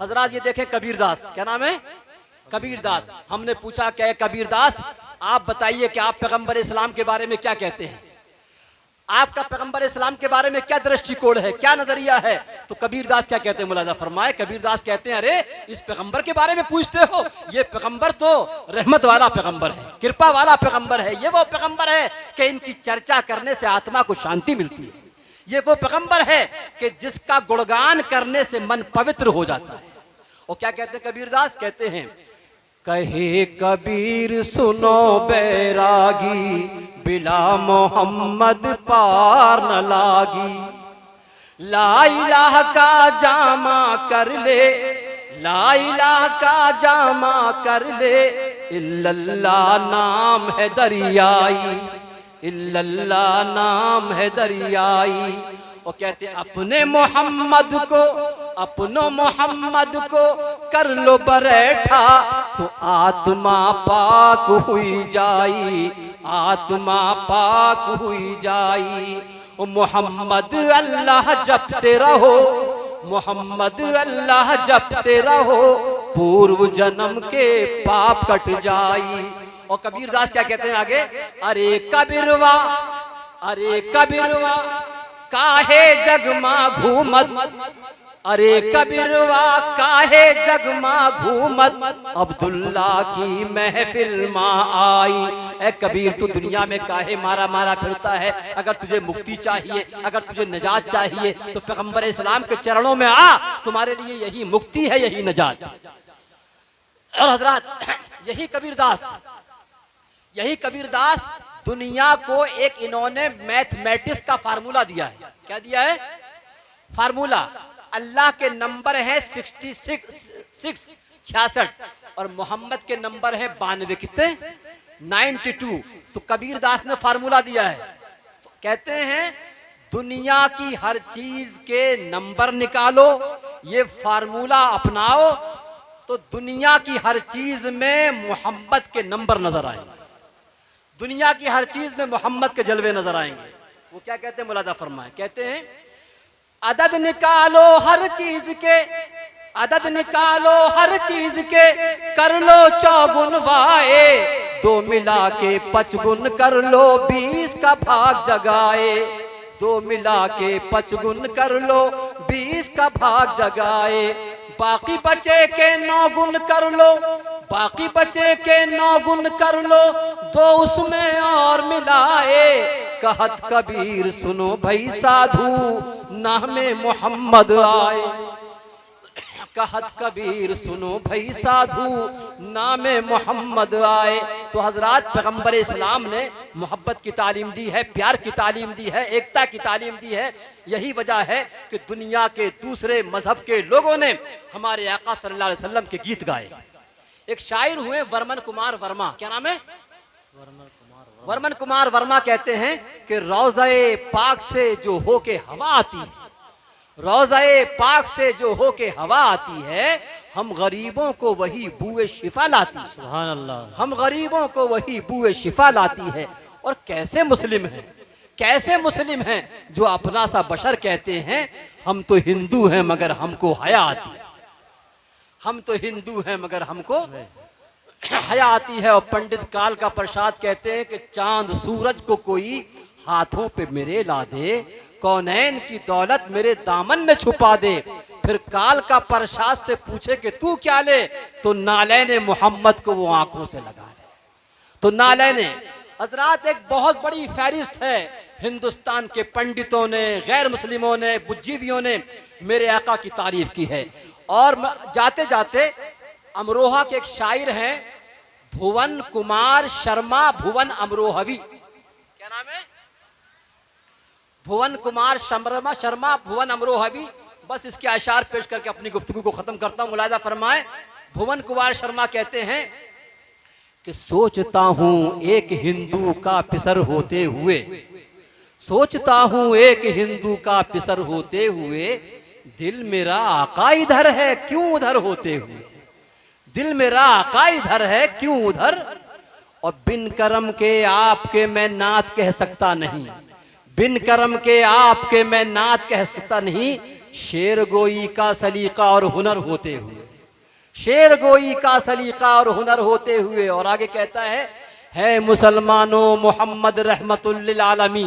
हजरात ये देखें कबीरदास, क्या नाम है? कबीरदास। हमने पूछा क्या है कबीरदास, आप बताइए कि आप पैगंबर इस्लाम के बारे में क्या कहते हैं, आपका पैगंबर इस्लाम के बारे में क्या दृष्टिकोण है, क्या नजरिया है? तो कबीरदास क्या कहते हैं, मुलाजा फरमाए। कबीरदास कहते हैं अरे इस पैगंबर के बारे में पूछते हो, ये पैगंबर तो रहमत वाला पैगंबर है, कृपा वाला पैगंबर है। ये वो पैगंबर है कि इनकी चर्चा करने से आत्मा को शांति मिलती है। ये वो पैगंबर है कि जिसका गुणगान करने से मन पवित्र हो जाता है। और क्या कहते हैं कबीरदास, कहते हैं कहे कबीर सुनो बैरागी, बिला मोहम्मद पार न लागी। ला इलाह का जामा कर ले, ला इलाह का जामा कर ले, इल्लल्लाह नाम है दरियाई, इल्लल्लाह नाम है दरियाई। और कहते अपने मोहम्मद को, अपनो मोहम्मद को कर लो बरैठा, तो आत्मा पाक हुई जाई, आत्मा पाक हुई जाई। ओ मोहम्मद अल्लाह जपते रहो, मोहम्मद अल्लाह जपते रहो, पूर्व जन्म के पाप कट जाई। और कबीरदास क्या कहते हैं आगे, अरे कबीरवा, अरे कबीरवा काहे जगमा घूमत, अरे कबीरवा काहे जगमा घूमत, अब्दुल्ला की महफिल में आई। ए कबीर तू दुनिया में काहे मारा मारा फिरता है, अगर तुझे मुक्ति चाहिए, अगर तुझे निजात चाहिए तो पैगंबर इस्लाम के चरणों में आ, तुम्हारे लिए यही मुक्ति है, यही निजात। और हजरात यही कबीरदास, यही कबीरदास दुनिया को एक इन्होंने मैथमेटिक्स का फार्मूला दिया है। क्या दिया है? फार्मूला। अल्लाह के नंबर है 66 और मोहम्मद के नंबर है 92, कितने? 92। तो कबीरदास ने फार्मूला दिया है, कहते हैं दुनिया की हर चीज के नंबर निकालो, ये फार्मूला अपनाओ तो दुनिया की हर चीज में मोहम्मद के नंबर नजर आएंगे, दुनिया की हर चीज में मोहम्मद के जलवे नजर आएंगे। वो क्या कहते हैं, मुलादा फरमाए, कहते हैं अदद निकालो हर चीज के, अदद निकालो हर चीज के, कर लो चौगुन वाए, 2 मिला के 55 कर लो, 20 का भाग जगाए। 2 मिला के 55 कर लो, 20 का भाग जगाए। बाकी बचे के 9 गुण कर लो, बाकी बचे के 9 गुण कर लो, 2 उसमें और मिलाए। कहत कबीर सुनो भाई साधु, नामे मोहम्मद आए। कहत कबीर सुनो भाई साधु, नामे मोहम्मद आए। तो हजरात पैगंबर इस्लाम ने मोहब्बत की तालीम दी है, प्यार की तालीम दी है, एकता की तालीम दी है। यही वजह है कि दुनिया के दूसरे मजहब के लोगों ने हमारे आका सल्लल्लाहु अलैहि वसल्लम के गीत गाए। एक शायर हुए वर्मन कुमार वर्मा, क्या नाम है? वर्मन कुमार वर्मा कहते हैं कि रोज़े पाक से जो हो के हवा आती है, रोज़े पाक से जो हो के हवा आती है, हम गरीबों को वही बूए शिफा लाती है। सुभान अल्लाह। हम गरीबों को वही बूए शिफा लाती है। और कैसे मुस्लिम हैं, कैसे मुस्लिम हैं जो अपना सा बशर कहते हैं हम तो हिंदू हैं मगर हमको हया आती है, हम तो हिंदू हैं मगर हमको हया आती है। और पंडित काल का प्रसाद कहते हैं कि चांद सूरज को कोई हाथों पे मेरे ला दे, कौनैन की दौलत मेरे दामन में छुपा दे, फिर काल का प्रसाद से पूछे कि तू क्या ले, तो नालैने मोहम्मद को वो आंखों से लगा ले। तो नालैने हजरात एक बहुत बड़ी फहरिस्त है, हिंदुस्तान के पंडितों ने, गैर मुस्लिमों ने, बुद्धिजीवियों ने मेरे आका की तारीफ की है। और जाते जाते अमरोहा के एक शायर हैं भुवन कुमार शर्मा, भुवन अमरोहवी, क्या नाम है? भुवन कुमार शर्मा भुवन अमरोहवी। बस इसके आशार पेश करके अपनी गुफ्तगू को खत्म करता हूं। मुलाजा फरमाए, भुवन कुमार शर्मा कहते हैं कि सोचता हूं एक हिंदू का पिसर होते हुए, सोचता हूं एक हिंदू का पिसर होते हुए, दिल मेरा आका इधर है क्यों उधर होते हुए, दिल मेरा आका इधर है क्यों उधर। और बिन करम के आपके मैं नात कह सकता नहीं, बिन करम के आपके मैं नात कह सकता नहीं, शेर गोई का सलीका और हुनर होते हुए, शेर गोई का सलीका और हुनर होते हुए। और आगे कहता है मुसलमानों मोहम्मद रहमतुल लिल आलमी,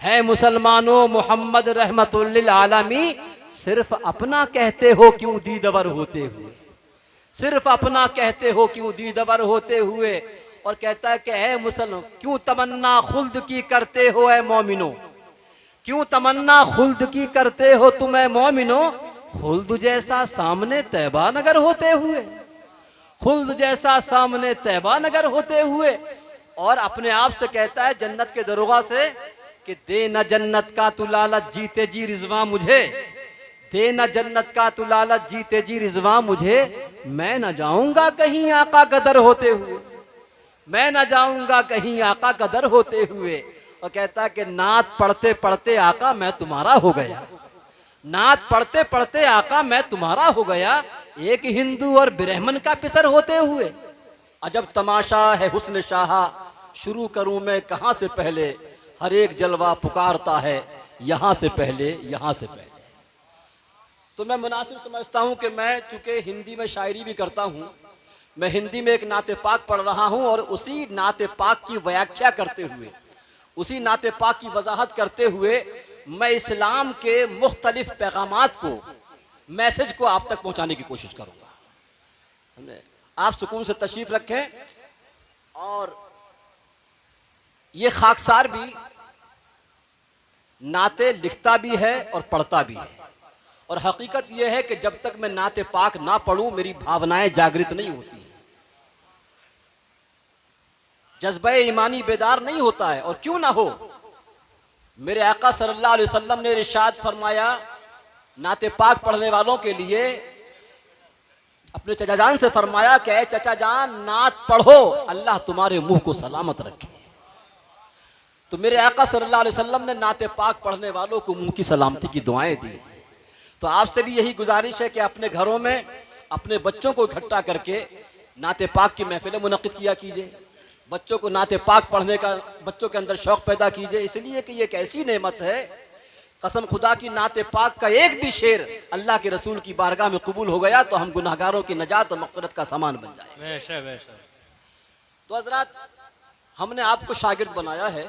है मुसलमानों मोहम्मद रहमतुल लिल आलमी, सिर्फ अपना कहते हो क्यों दीदवर होते हुए, सिर्फ अपना कहते हो क्यों दीदवर होते हुए। और कहता है कि है मुसलमान क्यों तमन्ना खुल्द की करते हो ऐ मोमिनो, क्यों तमन्ना खुल्द की करते हो तुम ऐ मोमिनो, खुल्द जैसा सामने तैबा नगर होते हुए, खुल्द जैसा सामने तैबा नगर होते हुए। और अपने आप से कहता है जन्नत के दरोगा से कि दे न जन्नत का तू लालच जीते जी रिजवा मुझे, दे न जन्नत का तू लालच जीते जी रिजवा मुझे, मैं न जाऊंगा कहीं आका कदर होते हुए, मैं न जाऊंगा कहीं आका कदर होते हुए। और कहता है कि नात पढ़ते पढ़ते आका मैं तुम्हारा हो गया, नात पढ़ते पढ़ते आका मैं तुम्हारा हो गया, एक हिंदू और ब्राह्मण का पिसर होते हुए। अजब तमाशा है हुस्न शाहा, शुरू करूं मैं कहां से पहले, हर एक जलवा पुकारता है यहां से पहले, यहां से पहले। तो मैं मुनासिब समझता हूं कि मैं चूंकि हिंदी में शायरी भी करता हूं, मैं हिंदी में एक नाते पाक पढ़ रहा हूं और उसी नाते पाक की व्याख्या करते हुए, उसी नाते पाक की वजाहत करते हुए मैं इस्लाम के मुख्तलिफ पैगामात को, मैसेज को आप तक पहुंचाने की कोशिश करूंगा। आप सुकून से तशरीफ रखें। और ये खाकसार भी नाते लिखता भी है और पढ़ता भी है। और हकीकत यह है कि जब तक मैं नाते पाक ना पढ़ूं मेरी भावनाएं जागृत नहीं होती, जज्बे ईमानी बेदार नहीं होता है। और क्यों ना हो, मेरे आका सल्लल्लाहु अलैहि वसल्लम ने इरशाद फरमाया नाते पाक पढ़ने वालों के लिए, अपने चचा जान से फरमाया कि ऐ चचा जान नात पढ़ो अल्लाह तुम्हारे मुंह को सलामत रखे। तो मेरे आका सल्लल्लाहु अलैहि वसल्लम ने नाते पाक पढ़ने वालों को मुंह की सलामती की दुआएं दी। तो आपसे भी यही गुजारिश है कि अपने घरों में अपने बच्चों को इकट्ठा करके नाते पाक की महफिलें मुनक्किद किया कीजिए, बच्चों को नाते पाक पढ़ने का बच्चों के अंदर शौक पैदा कीजिए, इसलिए कि ये एक ऐसी नेमत है, कसम खुदा की नाते पाक का एक भी शेर अल्लाह के रसूल की बारगाह में कबूल हो गया तो हम गुनाहगारों की नजात और मग़फ़िरत का सामान बन जाए। तो हज़रात, हमने आपको शागिर्द बनाया है।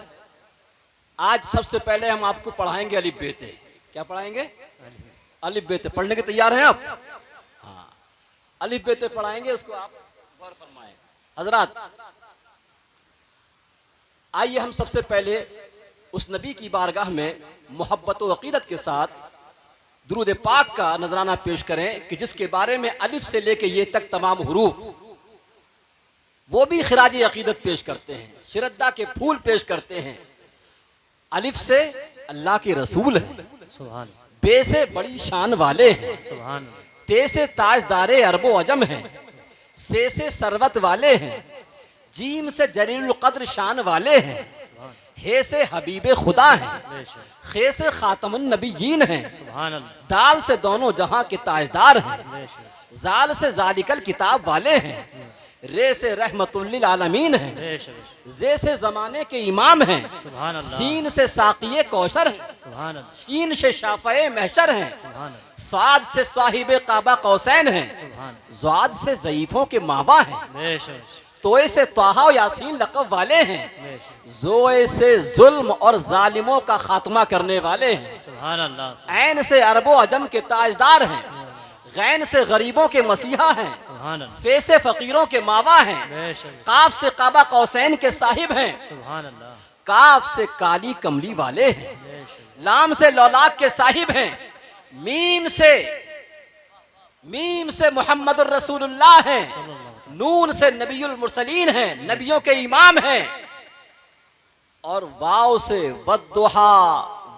आज सबसे पहले हम आपको पढ़ाएंगे अलिफ बेते। क्या पढ़ाएंगे? अलिफ बेते। पढ़ने के तैयार हैं आप? हाँ, अलिफ बेते पढ़ाएंगे, उसको आप गौर फरमाएं। हज़रात, आइए हम सबसे पहले उस नबी की बारगाह में मोहब्बत व अक़ीदत के साथ दुरूद पाक का नजराना पेश करें कि जिसके बारे में अलिफ से लेके ये तक तमाम हुरूफ वो भी खिराज अक़ीदत पेश करते हैं, श्रद्धा के फूल पेश करते हैं। अलिफ से अल्लाह के रसूल हैं, बे से बड़ी शान वाले हैं, ते से ताजदारे अरबो अजम हैं, से सरवत वाले हैं, जीम से जलीलुल कद्र शान वाले हैं, हे से हबीबे खुदा हैं, खे से खातमुन नबीयीन हैं, दाल से दोनों जहां के ताजदार हैं, जाल से जालिकल किताब वाले हैं, रे से रहमतुल लिल आलमीन हैं, जे से जमाने के इमाम हैं, सीन से साक़िये कौसर हैं, शीन से शाफ़ए महशर हैं, साद से साहिबे काबा कौसैन हैं, ज़ाद से ज़ईफ़ों के मावा हैं, तोए से त्वाहा यासीन लक़ब वाले हैं, ज़ोए से जुल्म और जालिमों का खात्मा करने वाले हैं, ऐन से अरबो अजम के ताजदार हैं, गैन से गरीबों के मसीहा हैं, फे से फकीरों के मावा हैं, काफ से काबा कौसैन के साहिब हैं, काफ से काली कमली वाले हैं, लाम से लौलाक के साहिब हैं, मीम से मुहम्मदुर रसूलुल्लाह हैं, नून से नबीयुल मुरसलीन हैं, नबियों के इमाम हैं, और वाव से वद्दुहा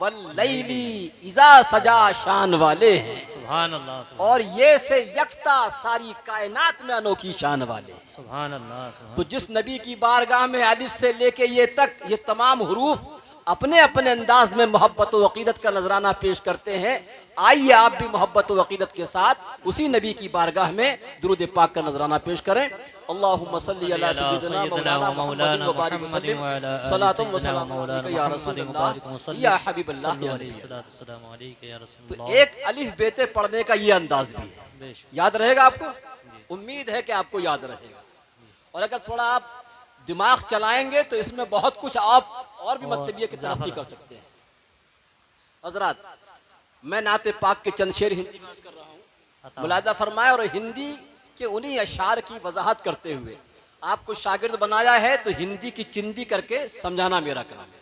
वल्लैली इज़ा सजा शान वाले हैं। सुभान अल्लाह। और ये से यकता सारी कायनात में अनोखी शान वाले। सुभान अल्लाह। तो जिस नबी की बारगाह में अलिफ से लेके ये तक ये तमाम हुरूफ अपने अपने अंदाज में मोहब्बत व अकीदत का नजराना पेश करते हैं। आइए आप भी मोहब्बत व अकीदत के साथ उसी नबी की बारगाह में दुरूद पाक का नजराना पेश करें। अल्लाहुम्मा सल्ली अला सय्यिदिना मौलाना मुहम्मदिन व बारिक वसल्लिम सलातुम व सलाम अलैका या रसूलल्लाह या हबीबल्लाह या नबी। तो एक अलिफ बेते पढ़ने का ये अंदाज भी है, याद रहेगा आपको? उम्मीद है कि आपको याद रहेगा। और अगर थोड़ा आप दिमाग चलाएंगे तो इसमें बहुत कुछ आप और भी मतलबियत की तरक्की कर सकते हैं। हजरात, मैं नाते पाक के चंद शेर हिंदी में कर रहा हूँ, मुलाहिजा फरमाए। और हिंदी के उन्हीं अशार की वजाहत करते हुए आपको शागिर्द बनाया है तो हिंदी की चिंदी करके समझाना मेरा काम है।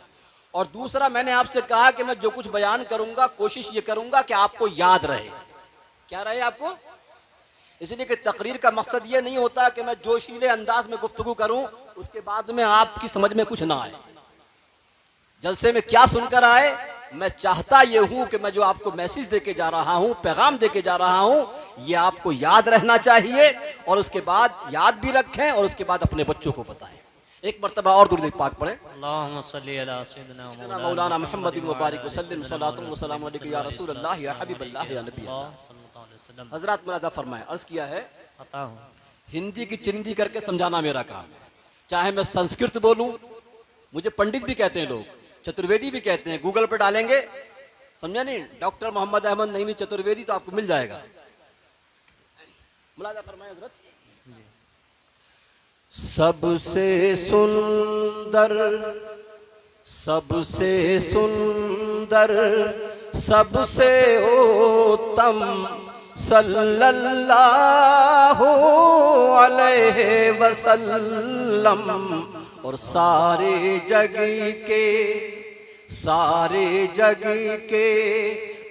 और दूसरा, मैंने आपसे कहा कि मैं जो कुछ बयान करूंगा कोशिश ये करूंगा कि आपको याद रहे। क्या रहे आपको? इसलिए कि तकरीर का मकसद ये नहीं होता कि मैं जोशीले अंदाज में गुफ्तगू करूं उसके बाद में आपकी समझ में कुछ ना आए। जलसे में क्या सुनकर आए, मैं चाहता ये हूं कि मैं जो आपको मैसेज देके जा रहा हूं, पैगाम देके जा रहा हूं, ये आपको याद रहना चाहिए और उसके बाद याद भी रखें और उसके बाद अपने बच्चों को बताएं। एक मर्तबा और दुरूद पाक पढ़ें। अल्लाहुम्मा सल्ली अला सय्यिदिना मौलाना मुहम्मदिन व बारिक वसल्लिम सलातुम व सलाम अलैका या रसूलल्लाह या हबीबल्लाह या नबी। हजरत मुरादा फरमाए, अर्ज किया है हिंदी की चिंदी करके समझाना मेरा काम है। चाहे मैं संस्कृत बोलूं, मुझे पंडित भी कहते हैं लोग, चतुर्वेदी भी कहते हैं, गूगल पर डालेंगे, समझा नहीं, डॉक्टर मोहम्मद अहमद नईमी चतुर्वेदी तो आपको मिल जाएगा। मुरादा फरमाए हजरत, सबसे सुंदर सबसे सुंदर सबसे उत्तम सल्लल्लाहु अलैहि वसल्लम। और सारे जग के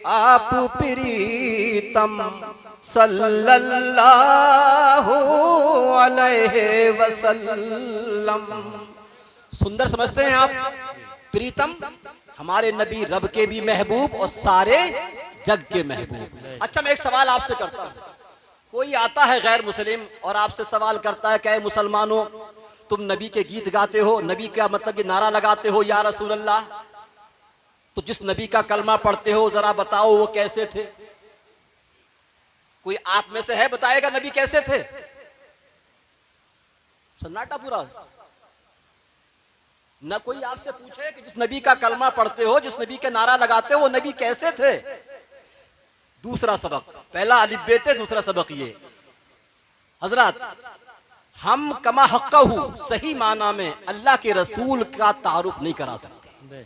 आप प्रीतम सल्लल्लाहु अलैहि वसल्लम। सुंदर समझते हैं आप? प्रीतम, हमारे नबी रब के भी महबूब और सारे जग के महबूब। अच्छा, मैं एक सवाल आपसे करता हूं। कोई आता है गैर मुस्लिम और आपसे सवाल करता है कि मुसलमानों, तुम नबी के गीत गाते हो, नबी का मतलब ये नारा लगाते हो या रसूल अल्लाह, तो जिस नबी का कलमा पढ़ते हो जरा बताओ वो कैसे थे? कोई आप में से है बताएगा नबी कैसे थे? सन्नाटा पूरा। न कोई आपसे पूछे कि जिस नबी का कलमा पढ़ते हो, जिस नबी के नारा लगाते हो, वो नबी कैसे थे? दूसरा सबक, पहला अलिफ बे थे, दूसरा सबक ये। हजरत, हम कमा हक्कहू सही माना में अल्लाह के रसूल का तारुफ नहीं करा सकते,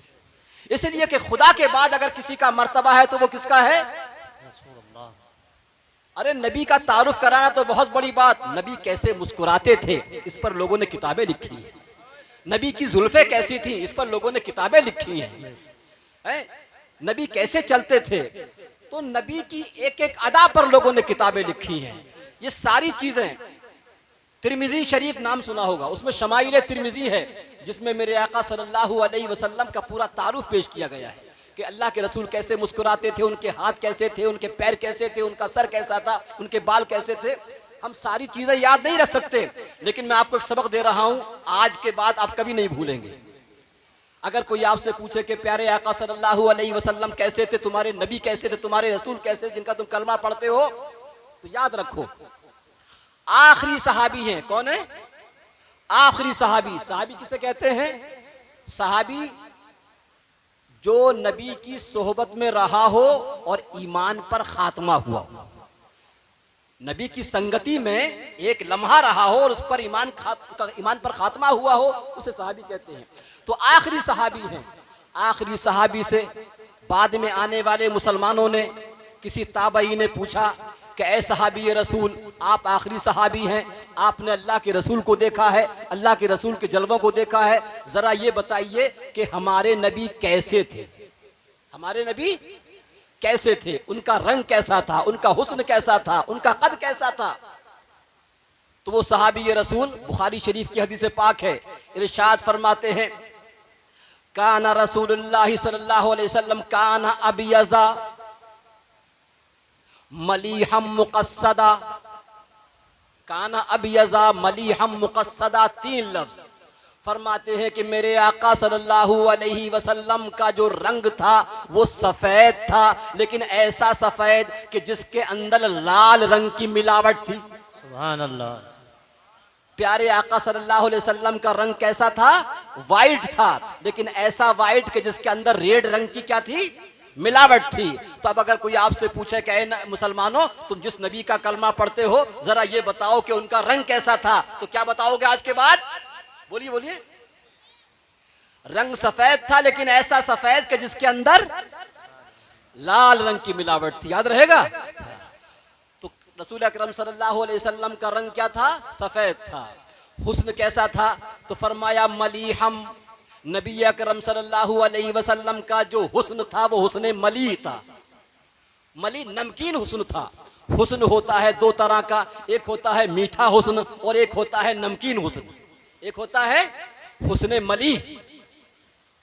इसलिए कि खुदा के बाद अगर किसी का मर्तबा है तो वो किसका है? अरे नबी का तारुफ कराना तो बहुत बड़ी बात। नबी कैसे मुस्कुराते थे इस पर लोगों ने किताबें लिखी हैं। नबी की जुल्फे कैसी थी इस पर लोगों ने किताबें लिखी हैं। नबी कैसे चलते थे, तो नबी की एक एक अदा पर लोगों ने किताबें लिखी हैं। ये सारी चीजें, तिरमिजी शरीफ नाम सुना होगा, उसमें शमाइल तिरमिजी है जिसमें मेरे आका सल्लल्लाहु अलैहि वसल्लम का पूरा तारुफ पेश किया गया है कि अल्लाह के रसूल कैसे मुस्कुराते थे, उनके हाथ कैसे थे, उनके पैर कैसे थे, उनका सर कैसा था, उनके बाल कैसे थे। हम सारी चीजें याद नहीं रख सकते, लेकिन मैं आपको एक सबक दे रहा हूं, आज के बाद आप कभी नहीं भूलेंगे। अगर कोई आपसे पूछे कि प्यारे आका सल्लल्लाहु अलैहि वसल्लम कैसे थे, तुम्हारे नबी कैसे थे, तुम्हारे रसूल कैसे, जिनका तुम कलमा पढ़ते हो, तो याद रखो आखिरी सहाबी हैं। कौन है आखिरी सहाबी? सहाबी किसे कहते हैं? सहाबी जो नबी की सोहबत में रहा हो और ईमान पर खात्मा हुआ हो। नबी की संगति में एक लम्हा रहा हो और उस पर ईमान पर खात्मा हुआ हो, उसे सहाबी कहते हैं। तो आखिरी सहाबी हैं। आखिरी सहाबी से बाद में आने वाले मुसलमानों ने, किसी ताबई ने पूछा कि ऐ सहाबी रसूल, आप आखिरी सहाबी हैं, आपने अल्लाह के रसूल को देखा है, अल्लाह के रसूल के जलवों को देखा है, जरा ये बताइए कि हमारे नबी कैसे थे? हमारे नबी कैसे थे? उनका रंग कैसा था, उनका हुस्न कैसा था, उनका कद कैसा था? तो वो सहाबी रसूल, बुखारी शरीफ की हदीस पाक है, इरशाद फरमाते हैं, काना रसूलुल्लाह सल्लल्लाहु अलैहि वसल्लम काना अबियज़ा मलीहम मुक़स्सदा। काना अबियज़ा मलीहम मुक़स्सदा, तीन लफ्ज। फरमाते हैं कि मेरे आका सल्लल्लाहु अलैहि वसल्लम का जो रंग था वो सफेद था, लेकिन ऐसा सफेद कि जिसके अंदर लाल रंग की मिलावट थी। सुभान अल्लाह। प्यारे आका सल्लल्लाहु अलैहि वसल्लम का रंग कैसा था? वाइट था, लेकिन ऐसा वाइट कि जिसके अंदर रेड रंग की क्या थी? मिलावट थी। तो अब अगर कोई आपसे पूछे कि मुसलमानों, तुम जिस नबी का कलमा पढ़ते हो जरा ये बताओ कि उनका रंग कैसा था, तो क्या बताओगे आज के बाद? बोलिए बोलिए। रंग सफेद था, लेकिन ऐसा सफेद कि जिसके अंदर लाल रंग की मिलावट थी। याद रहेगा? तो रसूल अकरम सल्लल्लाहु अलैहि वसल्लम का रंग क्या था? सफेद था। हुस्न कैसा था? तो फरमाया मलीहम, नबी अकरम सल्लल्लाहु अलैहि वसल्लम का जो हुस्न था वो हुस्न मली था। मली नमकीन हुस्न था। हुस्न होता है दो तरह का, एक होता है मीठा हुस्न और एक होता है नमकीन हुस्न। एक होता है हुस्न मली,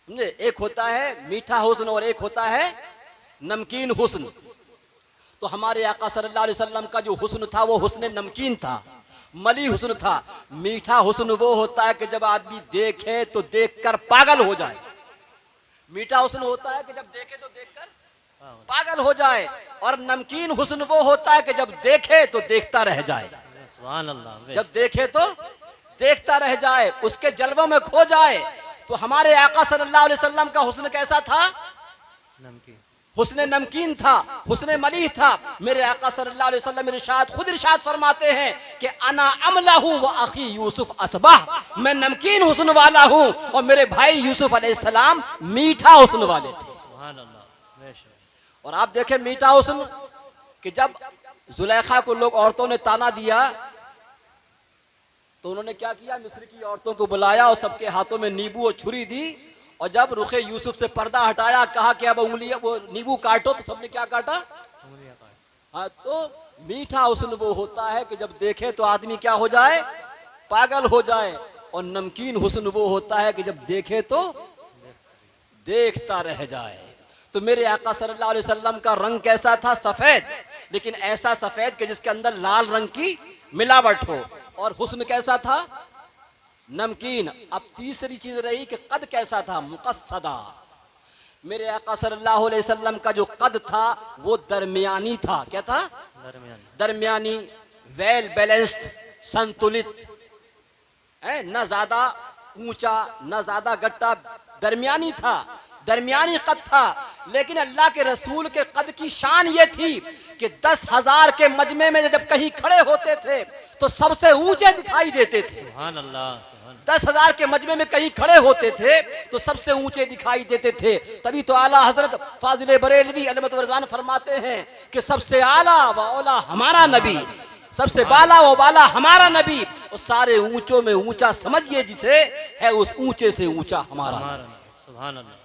समझे, एक होता है मीठा हुस्न और एक होता है नमकीन हुस्न। तो हमारे आका सल्लल्लाहु अलैहि वसल्लम का जो हुस्न था वो हुस्न नमकीन था, मली हुस्न था। मीठा हुस्न वो होता है कि जब आदमी देखे तो देखकर पागल हो जाए। मीठा हुस्न होता है कि जब देखे तो देखकर पागल हो जाए, और नमकीन हुस्न वो होता है कि जब देखे तो देखता रह जाए। सुभान अल्लाह। जब देखे तो देखता रह जाए, उसके जलवों में खो जाए। तो हमारे आका सल्लल्लाहु अलैहि वसल्लम का हुस्न कैसा था? नमकीन, हुस्न नमकीन था, हुस्न मली था। मेरे आका सल्लल्लाहु अलैहि वसल्लम खुद इरशाद फरमाते हैं कि अना अमलहू व अखी यूसुफ असबाह, मैं नमकीन हुस्न वाला हूँ और मेरे भाई यूसुफ अलैहिस्सलाम मीठा हुस्न वाले थे। सुभान अल्लाह। और आप देखें मीठा हुस्न कि जब जुलेखा को लोग औरतों ने ताना दिया तो उन्होंने क्या किया? मिस्र की औरतों को बुलाया और सबके हाथों में नींबू और छुरी दी, और जब रुखे यूसुफ से पर्दा हटाया, कहा कि अब उंगलियां वो नींबू काटो, तो सबने क्या काटा? उंगलियां काट। हाँ, तो मीठा हुस्न वो होता है कि जब देखे तो आदमी क्या हो जाए? पागल हो जाए। और नमकीन हुस्न वो होता है कि जब देखे तो देखता रह जाए। तो मेरे आका सल्लल्लाहु अलैहि वसल्लम का रंग कैसा था? सफेद, लेकिन ऐसा सफेद कि जिसके अंदर लाल रंग की मिलावट हो। और हुस्न कैसा था? नमकीन। अब तीसरी चीज रही कि कद कैसा था? मुकस्सदा। मेरे आका सल्लल्लाहु अलैहि वसल्लम का जो कद था वो दरमियानी था। क्या था? दरमियानी, वेल बैलेंस्ड, संतुलित है, न ज्यादा ऊंचा न ज्यादा गट्टा, दरमियानी था, दरमियानी कद था। लेकिन अल्लाह के रसूल के कद की शान ये थी कि 10,000 के मजमे में जब कहीं खड़े होते थे तो सबसे ऊंचे दिखाई देते थे। सुभान अल्लाह। सुभान। 10,000 के मजमे में कहीं खड़े होते थे तो सबसे ऊंचे दिखाई देते थे। तभी तो आला हजरत फाजिल बरेलवी अलमत वरज़ान फरमाते हैं कि सबसे आला व औला हमारा नबी, सबसे बाला व बाला हमारा नबी, और सारे ऊंचों में ऊंचा समझिए जिसे है, उस ऊंचे से ऊंचा हमारा। सुभान अल्लाह।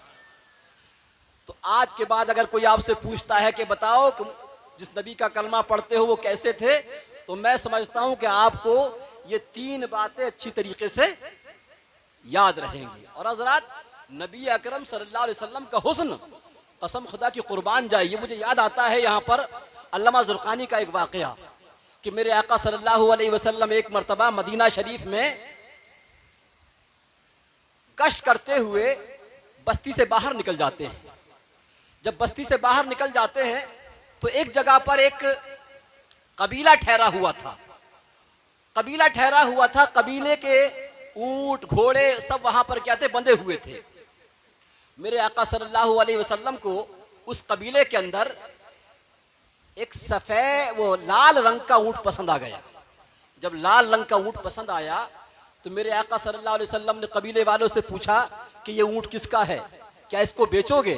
तो आज के बाद अगर कोई आपसे पूछता है कि बताओ कि जिस नबी का कलमा पढ़ते हो वो कैसे थे, तो मैं समझता हूं कि आपको ये 3 बातें अच्छी तरीके से याद रहेंगी। और हज़रात, नबी अकरम सल्लल्लाहु अलैहि वसल्लम का हुस्न, कसम खुदा की कुर्बान जाए, ये मुझे याद आता है यहाँ पर अल्लामा ज़ुरक़ानी का एक वाक़या कि मेरे आका सल्लल्लाहु अलैहि वसल्लम एक मर्तबा मदीना शरीफ में गश्त करते हुए बस्ती से बाहर निकल जाते हैं। जब बस्ती से बाहर निकल जाते हैं तो एक जगह पर एक कबीला ठहरा हुआ था। कबीला ठहरा हुआ था, कबीले के ऊंट घोड़े सब वहां पर क्या थे? बंधे हुए थे। मेरे आका सल्लल्लाहु अलैहि वसल्लम को उस कबीले के अंदर एक सफेद वो लाल रंग का ऊंट पसंद आ गया। जब लाल रंग का ऊंट पसंद आया तो मेरे आका सल्लल्लाहु अलैहि वसल्लम ने कबीले वालों से पूछा कि ये ऊंट किसका है, क्या इसको बेचोगे?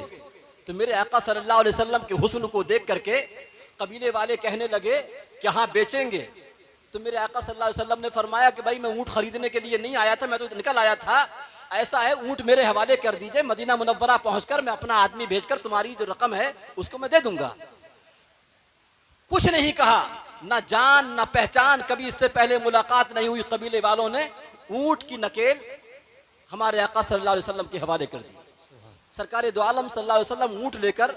तो मेरे आका सल्लल्लाहु अलैहि वसल्लम के हुस्न को देख करके कबीले वाले कहने लगे कि हाँ बेचेंगे। तो मेरे आका सल्लल्लाहु अलैहि वसल्लम ने फरमाया कि भाई मैं ऊंट खरीदने के लिए नहीं आया था, मैं तो निकल आया था। ऐसा है, ऊंट मेरे हवाले कर दीजिए, मदीना मुनव्वरा पहुंचकर मैं अपना आदमी भेजकर तुम्हारी जो रकम है उसको मैं दे दूंगा। कुछ नहीं कहा, ना जान ना पहचान, कभी इससे पहले मुलाकात नहीं हुई। कबीले वालों ने ऊंट की नकेल हमारे आका सल्लल्लाहु अलैहि वसल्लम के हवाले कर दी। सरकार दो आलम सल्लल्लाहु अलैहि वसल्लम ऊंट लेकर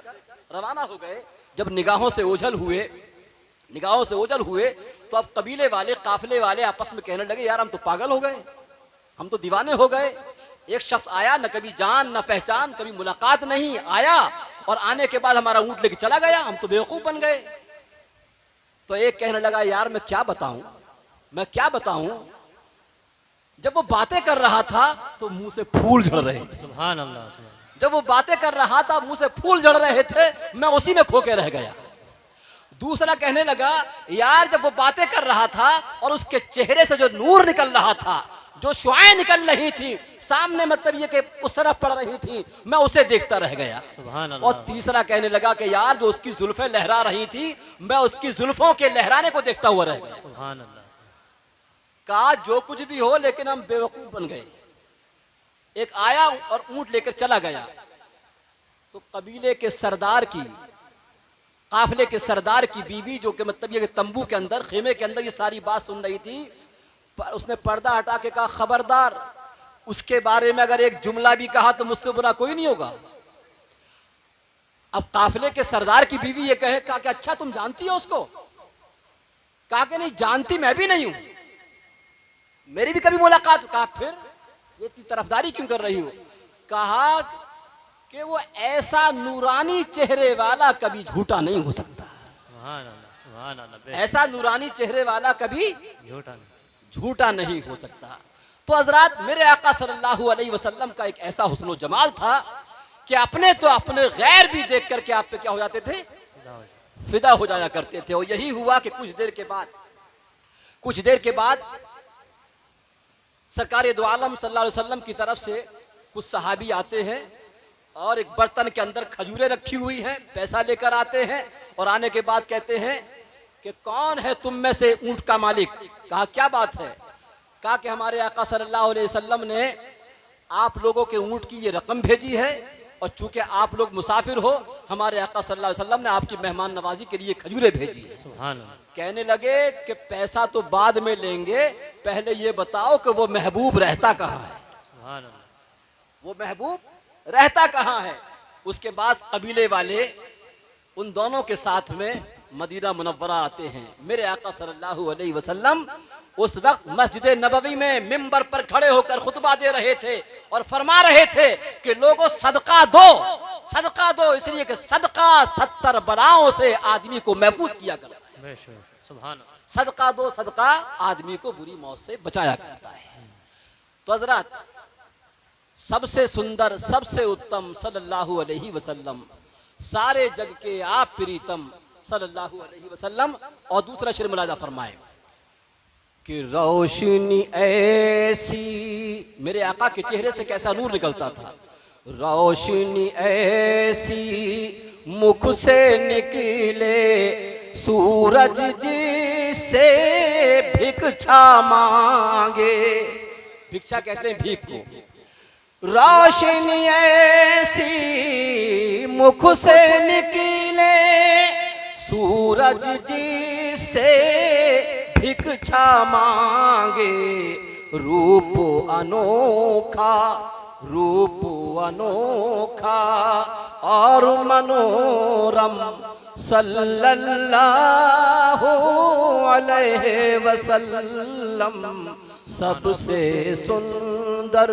रवाना हो गए। जब निगाहों से ओझल हुए तो अब कबीले वाले, काफिले वाले आपस में कहने लगे, यार हम तो पागल हो गए, हम तो दीवाने हो गए। एक शख्स आया, न कभी जान न पहचान, कभी मुलाकात नहीं, आया और आने के बाद हमारा ऊंट लेके चला गया। हम तो बेवकूफ बन गए। तो एक कहने लगा, यार मैं क्या बताऊं, जब वो बातें कर रहा था तो मुंह से फूल झड़ रहे थे। सुभान अल्लाह, सुभान। जब वो बातें कर रहा था मुंह से फूल झड़ रहे थे, मैं उसी में खोके रह गया। दूसरा कहने लगा, यार जब वो बातें कर रहा था और उसके चेहरे से जो नूर निकल रहा था, जो शुआएं निकल रही थी सामने, मतलब ये कि उस तरफ पड़ रही थी, मैं उसे देखता रह गया। सुभान और अल्लाह। तीसरा कहने लगा कि यार जो उसकी जुल्फें लहरा रही थी, मैं उसकी जुल्फों के लहराने को देखता हुआ रह गया। सुभान अल्लाह। कहा जो कुछ भी हो, लेकिन हम बेवकूफ बन गए। एक आया और ऊंट लेकर चला गया। तो कबीले के सरदार की, काफिले के सरदार की बीवी, जो कि मतलब ये कि तंबू के अंदर, खेमे के अंदर ये सारी बात सुन रही थी, पर उसने पर्दा हटा के कहा, खबरदार उसके बारे में अगर एक जुमला भी कहा तो मुझसे बुरा कोई नहीं होगा। अब काफिले के सरदार की बीवी ये कहे, कहा कि अच्छा तुम जानती हो उसको? कहा कि नहीं जानती, मैं भी नहीं हूं, मेरी भी कभी मुलाकात। कहा फिर ये तरफदारी क्यों कर रही हो? कहा कि वो ऐसा नूरानी चेहरे वाला कभी झूठा नहीं हो सकता। सुभान अल्लाह, सुभान अल्लाह। ऐसा नूरानी चेहरे वाला कभी झूठा नहीं। झूठा नहीं हो सकता। तो हजरात, मेरे आका सल्लल्लाहु अलैहि वसल्लम का एक ऐसा हुस्न जमाल था कि अपने तो अपने गैर भी देख करके आप पे क्या हो जाते थे, फिदा हो जाया करते थे। और यही हुआ कि कुछ देर के बाद सरकार दो आलम सल्लल्लाहु अलैहि वसल्लम की तरफ से कुछ सहाबी आते हैं और एक बर्तन के अंदर खजूरें रखी हुई हैं, पैसा लेकर आते हैं और आने के बाद कहते हैं कि कौन है तुम में से ऊंट का मालिक? कहा क्या बात है? कहा कि हमारे आका सल्लल्लाहु अलैहि वसल्लम ने आप लोगों के ऊंट की ये रकम भेजी है और चूंकि आप लोग मुसाफिर हो, हमारे आका सल्लल्लाहु अलैहि वसल्लम ने आपकी मेहमान नवाजी के लिए खजूरें भेजी है। सुभान अल्लाह। कहने लगे कि पैसा तो बाद में लेंगे, पहले ये बताओ कि वो महबूब रहता कहाँ है? सुभान अल्लाह। वो महबूब रहता कहाँ है? उसके बाद कबीले वाले उन दोनों के साथ में मदीना मुनव्वरा आते हैं। मेरे आका सल्लल्लाहु अलैहि वसल्लम उस वक्त मस्जिद नबवी में मिंबर पर खड़े होकर खुतबा दे रहे थे और फरमा रहे थे कि लोगों सदका दो, इसलिए कि सदका 70 बलाओं से आदमी को महफूज किया करता है। सुभान अल्लाह। सदका दो, सदका आदमी को बुरी मौत से बचाया करता है। तो हजरात, सबसे सुंदर, सबसे उत्तम सल्लल्लाहु अलैहि वसल्लम, सारे जग के आप प्रीतम सल्लल्लाहु अलैहि वसल्लम। और दूसरा शेर मुलाजा फरमाए कि रोशनी ऐसी, मेरे आका के चेहरे से कैसा नूर निकलता था। रोशनी ऐसी मुख से निकले सूरज जिससे भिक्षा मांगे। भिक्षा कहते हैं भीख को। रोशनी ऐसी मुख से निकले सूरज जिससे भिक्षा मांगे। रूप अनोखा और मनोरम सल्लल्लाहु अलैहि वसल्लम। सबसे सुंदर,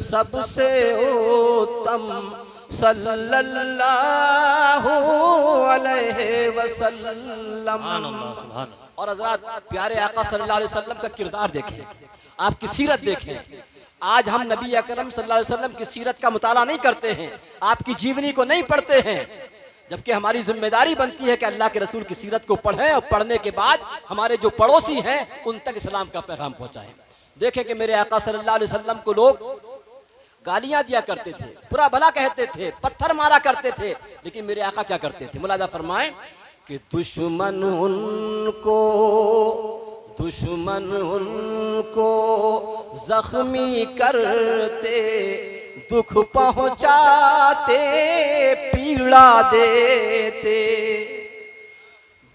सबसे उत्तम सल्लल्लाहु अलैहि वसल्लम। और हजरात, प्यारे आका सल्लल्लाहु अलैहि वसल्लम का किरदार देखें, आपकी सीरत देखें। आज हम नबी अकरम सल्लल्लाहु अलैहि वसल्लम की सीरत का मुताला नहीं करते हैं, आपकी जीवनी को नहीं पढ़ते हैं, जबकि हमारी जिम्मेदारी बनती है कि अल्लाह के रसूल की सीरत को पढ़ें और पढ़ने के बाद हमारे जो पड़ोसी हैं उन तक इस्लाम का पैगाम पहुंचाएं। देखें कि मेरे आका सल्लल्लाहु अलैहि वसल्लम को लोग गालियां दिया करते थे, बुरा भला कहते थे, पत्थर मारा करते थे, लेकिन मेरे आका क्या करते थे? मुलाजा फरमाएं कि दुश्मन उनको जख्मी करते, दुख पहुंचाते, पीड़ा देते।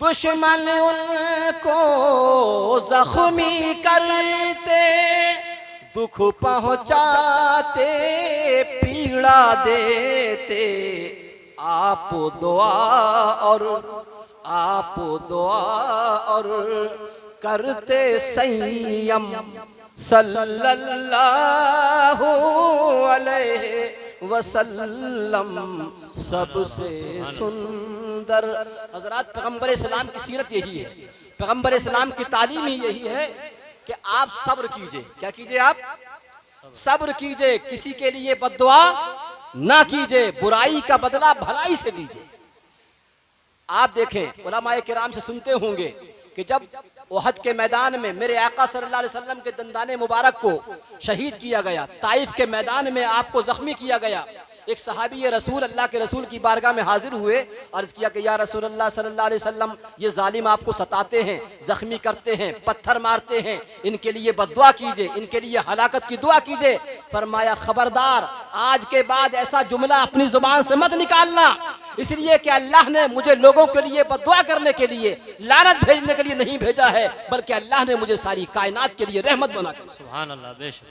दुश्मन उनको जख्मी करते, दुख पहुंचाते, पीड़ा देते। आप दुआ और करते संयम सल्लल्लाहु अलैहि वसल्लम सबसे सुंदर। हजरत पैगंबर इस्लाम की सीरत यही है, पैगंबर इस्लाम की तालीम ही यही है कि आप सब्र कीजिए। क्या कीजिए? आप सब्र कीजिए, किसी के लिए बद्दुआ ना कीजिए, बुराई का बदला भलाई से लीजिए। आप देखें, उलमाए किराम से सुनते होंगे कि जब ओहद के मैदान में मेरे आका सल्लल्लाहु अलैहि वसल्लम के दंदाने मुबारक को शहीद किया गया, ताइफ के मैदान में आपको जख्मी किया गया, एक सहाबी रसूल अल्लाह के रसूल की बारगाह में हाजिर हुए, अर्ज किया कि या रसूल अल्लाह सल्लल्लाहु अलैहि वसल्लम, ये जालिम आपको सताते हैं, जख्मी करते हैं, पत्थर मारते हैं, इनके लिए बद्दुआ कीजिए, इनके लिए हलाकत की दुआ कीजिए। फरमाया खबरदार, आज के बाद ऐसा जुमला अपनी जुबान से मत निकालना, इसलिए कि अल्लाह ने मुझे लोगों के लिए बद्दुआ करने के लिए, लानत भेजने के लिए नहीं भेजा है, बल्कि अल्लाह ने मुझे सारी कायनात के लिए रहमत बनाकर। सुभान अल्लाह, बेशक।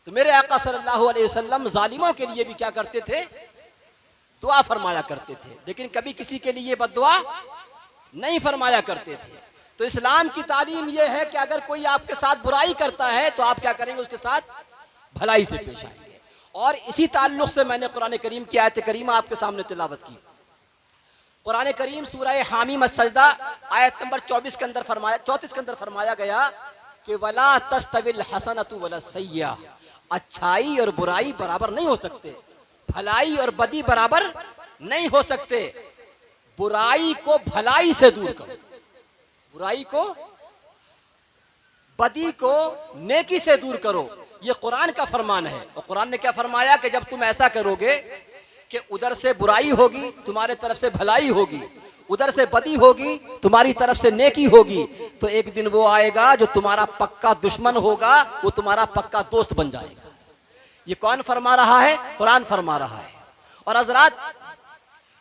तो मेरे आका सल्लल्लाहु अलैहि वसल्लम जालिमों के लिए भी क्या करते थे? दुआ फरमाया करते थे, लेकिन कभी किसी के लिए बद्दुआ नहीं फरमाया करते थे। तो इस्लाम की तालीम यह है कि अगर कोई आपके साथ बुराई करता है तो आप क्या करेंगे? उसके साथ भलाई से पेश आएंगे। और इसी ताल्लुक से मैंने कुरान करीम की आयत करीमा आपके सामने तिलावत की। कुरान करीम सूरह हामीम अस-सजदा आयत नंबर 24 के अंदर फरमाया, 34 के अंदर फरमाया गया कि वला तस्तविल हसनतु वला सय्या, अच्छाई और बुराई बराबर नहीं हो सकते, भलाई और बदी बराबर नहीं हो सकते। बुराई को भलाई से दूर करो, बुराई को, बदी को नेकी से दूर करो, ये कुरान का फरमान है। और कुरान ने क्या फरमाया कि जब तुम ऐसा करोगे कि उधर से बुराई होगी तुम्हारे तरफ से भलाई होगी, उधर से बदी होगी तुम्हारी तरफ से नेकी होगी, तो एक दिन वो आएगा जो तुम्हारा पक्का दुश्मन होगा, वो तुम्हारा पक्का दोस्त बन जाएगा। ये कौन फरमा रहा है? कुरान फरमा रहा है। और हजरात,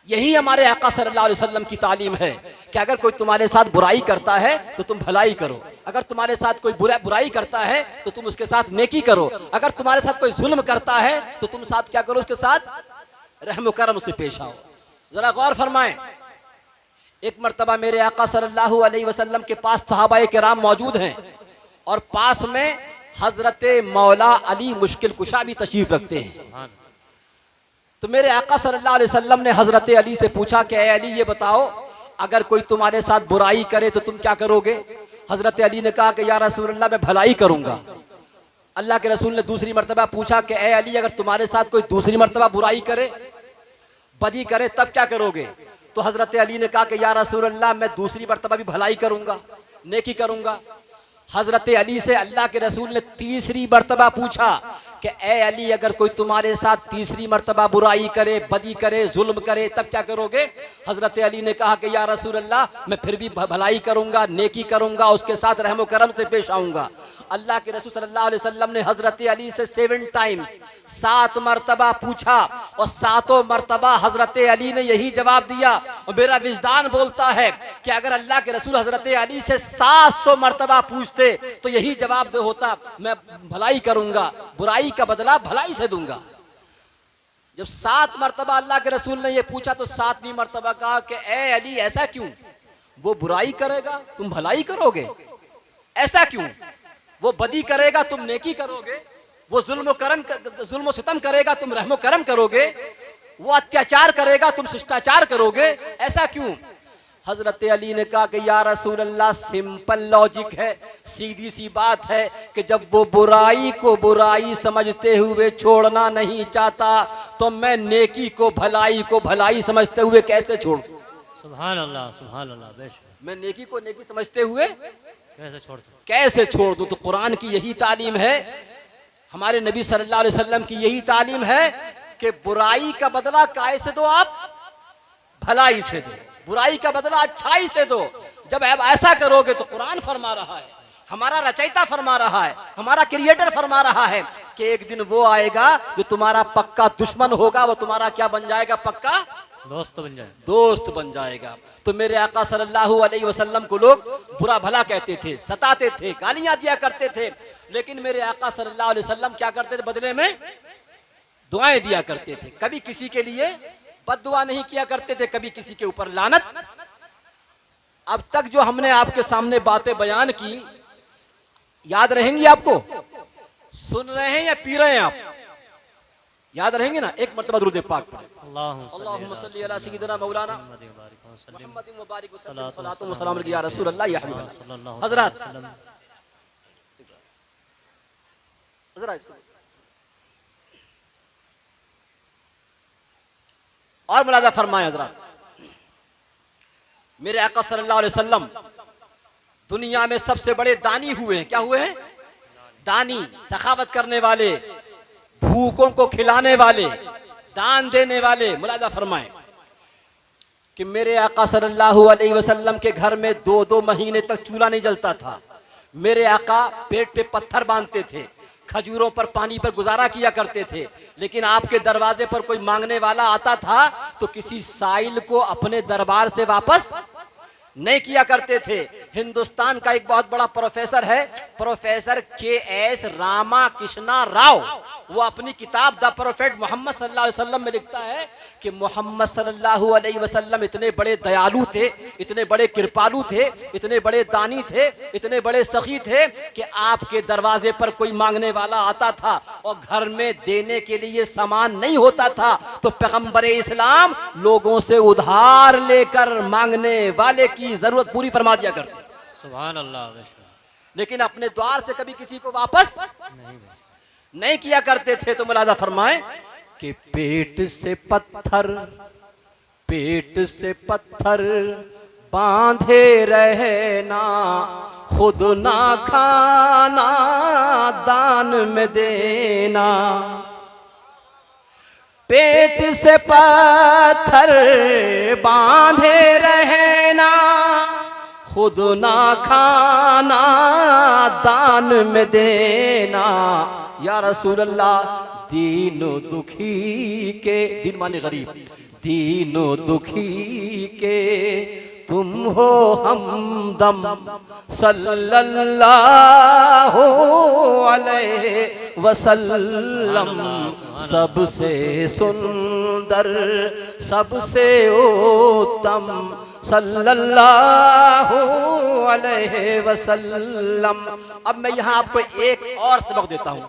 यही हमारे आका सल्लल्लाहु अलैहि वसल्लम की तालीम है कि अगर कोई तुम्हारे साथ बुराई करता है तो तुम भलाई करो, अगर तुम्हारे साथ कोई बुराई करता है तो तुम उसके साथ नेकी करो, अगर तुम्हारे साथ कोई जुल्म करता है तो तुम साथ क्या करो? उसके साथ रहम करम से पेश आओ। जरा गौर फरमाएं, एक मर्तबा मेरे आका सल्लल्लाहु अलैहि वसल्लम के पास सहाबाए किराम मौजूद हैं और पास में हजरत मौला अली मुश्किल कुशा भी तशरीफ रखते हैं। तो मेरे आका सल्लल्लाहु अलैहि वसल्लम ने हजरत अली से पूछा कि ए अली, ये बताओ अगर कोई तुम्हारे साथ बुराई करे तो तुम क्या करोगे? हजरत अली ने कहा कि या रसूल अल्लाह, मैं भलाई करूंगा। अल्लाह के रसूल ने दूसरी मर्तबा पूछा कि ए अली, अगर तुम्हारे साथ कोई दूसरी मर्तबा बुराई करे, बदी करे, तब क्या करोगे? तो हजरत अली ने कहा कि या रसूल अल्लाह, मैं दूसरी मर्तबा भी भलाई करूंगा, नेकी करूंगा। हजरत अली से अल्लाह के रसूल ने तीसरी मर्तबा पूछा कि ए अली, अगर कोई तुम्हारे साथ तीसरी मर्तबा बुराई करे, बदी करे, जुल्म करे, तब क्या करोगे? हजरत अली ने कहा कि या रसूल अल्लाह, मैं फिर भी भलाई करूंगा, नेकी करूंगा, उसके साथ रहम करम से पेश आऊंगा। अल्लाह के रसूल सल्लल्लाहु अलैहि वसल्लम ने हजरत अली से 7 टाइम्स, 7 मर्तबा पूछा और 7 मर्तबा हजरत अली ने यही जवाब दिया। और मेरा विजदान बोलता है कि अगर अल्लाह के रसूल हजरत अली से 700 मर्तबा पूछते तो यही जवाब दे होता, मैं भलाई करूंगा, बुराई का बदला भलाई से दूंगा। जब 7 मर्तबा अल्लाह के रसूल ने यह पूछा तो 7वीं मर्तबा कहा कि ए अली, ऐसा क्यों? वो बुराई करेगा तुम भलाई करोगे, ऐसा क्यों? वो बदी करेगा तुम नेकी करोगे, वो जुल्म सितम करेगा तुम रहमो करम करोगे, वो अत्याचार करेगा तुम शिष्टाचार करोगे, ऐसा क्यों? हजरत अली ने कहा कि या रसूल अल्लाह, सिंपल लॉजिक है, सीधी सी बात है कि जब वो बुराई को बुराई समझते हुए छोड़ना नहीं चाहता तो मैं नेकी को भलाई समझते हुए कैसे छोड़ दूं? सुभान अल्लाह, सुभान अल्लाह, बेशक। मैं नेकी को नेकी समझते हुए कैसे छोड़ दूं? तो कुरान की यही तालीम है, हमारे नबी सल्लल्लाहु अलैहि वसल्लम की यही तालीम है कि बुराई का बदला काय से दो? आप भलाई से दो, बुराई का बदला अच्छाई से दो। जब आप ऐसा करोगे तो कुरान फरमा रहा है, हमारा रचयिता फरमा रहा है, हमारा क्रिएटर फरमा रहा है कि एक दिन वो आएगा जो तुम्हारा पक्का दुश्मन होगा, वो तुम्हारा क्या बन जाएगा? पक्का दोस्त बन जाएगा। तो मेरे आका सल्लल्लाहु अलैहि वसल्लम को लोग बुरा भला कहते थे, सताते थे, गालियां दिया करते थे, लेकिन मेरे आका सल्लल्लाहु अलैहि वसल्लम क्या करते थे? बदले में दुआएं दिया करते थे। कभी किसी के लिए बद्दुआ नहीं किया करते थे, कभी किसी के ऊपर लानत। अब तक जो हमने आपके सामने बातें बयान की, याद रहेंगी आपको? सुन रहे हैं या पी रहे हैं आप? याद रहेंगे ना? एक मरतबा दुरूद पाक पढ़ें। अल्लाहुम्मा सल्ली अला सय्यिदिना मौलाना मुहम्मद व बारिक वसल्लम सलातो व सलाम या रसूल अल्लाह या हबीब अल्लाह। हजरत और मुलाजा फरमाए हजरत, मेरे आका सल्लल्लाहु अलैहि वसल्लम दुनिया में सबसे बड़े दानी हुए हैं। क्या हुए हैं? दानी, सखावत करने वाले, भूखों को खिलाने वाले, दान देने वाले। मुलाजा फरमाएं कि मेरे आका सल्लल्लाहु अलैहि वसल्लम के घर में 2-2 महीने तक चूल्हा नहीं जलता था। मेरे आका पेट पे पत्थर बांधते थे, खजूरों पर पानी पर गुजारा किया करते थे। लेकिन आपके दरवाजे पर कोई मांगने वाला आता था तो किसी साइल को अपने दरबार से वापस नहीं किया करते थे। हिंदुस्तान का एक बहुत बड़ा प्रोफेसर है, प्रोफेसर के.एस. रामाकृष्णा राव, वो अपनी किताब द प्रोफेट मोहम्मद सल्लल्लाहु अलैहि वसल्लम में लिखता है कि मोहम्मद सल्लल्लाहु अलैहि वसल्लम इतने बड़े दयालु थे, इतने बड़े कृपालु थे, इतने बड़े दानी थे, इतने बड़े सखी थे कि आपके दरवाजे पर कोई मांगने वाला आता था और घर में देने के लिए सामान नहीं होता था तो पैगंबर इस्लाम लोगों से उधार लेकर मांगने वाले की जरूरत पूरी फरमा दिया करते। सुभान अल्लाह। लेकिन अपने द्वार से कभी किसी को वापस नहीं किया करते थे। तो मुलाजा फरमाए कि पेट से पत्थर बांधे रहना, खुद ना खाना दान में देना। पेट से पत्थर बांधे रहना, खुद ना खाना दान में देना। या रसूल अल्लाह, दीनो दुखी के, दीन माने गरीब, दीनो दुखी के तुम हो हमदम सल्लल्लाहु अलैहि वसल्लम। सबसे सुंदर, सबसे उत्तम सल्लल्लाहु अलैहि वसल्लम। अब मैं यहाँ आपको एक और सबक देता हूँ,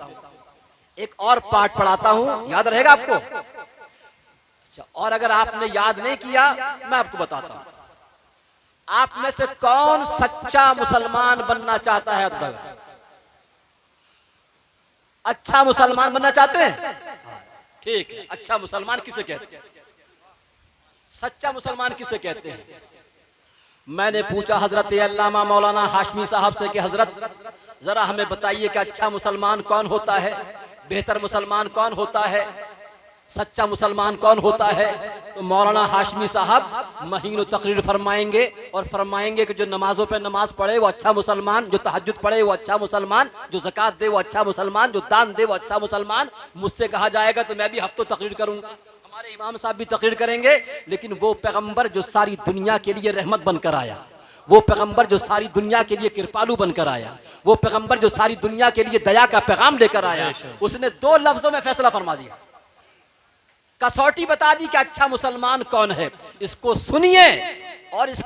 एक और पाठ पढ़ाता हूँ, याद रहेगा आपको? अच्छा, और अगर आपने याद नहीं किया मैं आपको बताता हूँ। आप में से कौन सच्चा मुसलमान बनना चाहता है? अच्छा मुसलमान बनना चाहते हैं? ठीक है। अच्छा मुसलमान किसे कहते हैं? सच्चा मुसलमान किसे कहते हैं? मैंने पूछा हजरत अल्लामा मौलाना हाशमी साहब से कि हजरत जरा हमें बताइए कि अच्छा मुसलमान कौन होता है, बेहतर मुसलमान कौन होता है, सच्चा मुसलमान कौन होता है? तो मौलाना हाशमी साहब महीनों तकरीर फरमाएंगे और फरमाएंगे कि जो नमाजों पे नमाज पढ़े वो अच्छा मुसलमान, जो तहज्जुद पढ़े वो अच्छा मुसलमान, जो ज़कात दे वो अच्छा मुसलमान, जो दान दे वो अच्छा मुसलमान। मुझसे कहा जाएगा तो मैं भी हफ्तों तकरीर करूंगा, हमारे इमाम साहब भी तकरीर करेंगे। लेकिन वो पैगंबर जो सारी दुनिया के लिए रहमत बनकर आया, वो पैगंबर जो सारी दुनिया के लिए कृपालु बनकर आया, वो पैगंबर जो सारी दुनिया के लिए दया का पैगाम लेकर आया, उसने 2 लफ्जों में फैसला फरमा दिया, कसौटी बता दी कि अच्छा मुसलमान कौन है। इसको सुनिए और इस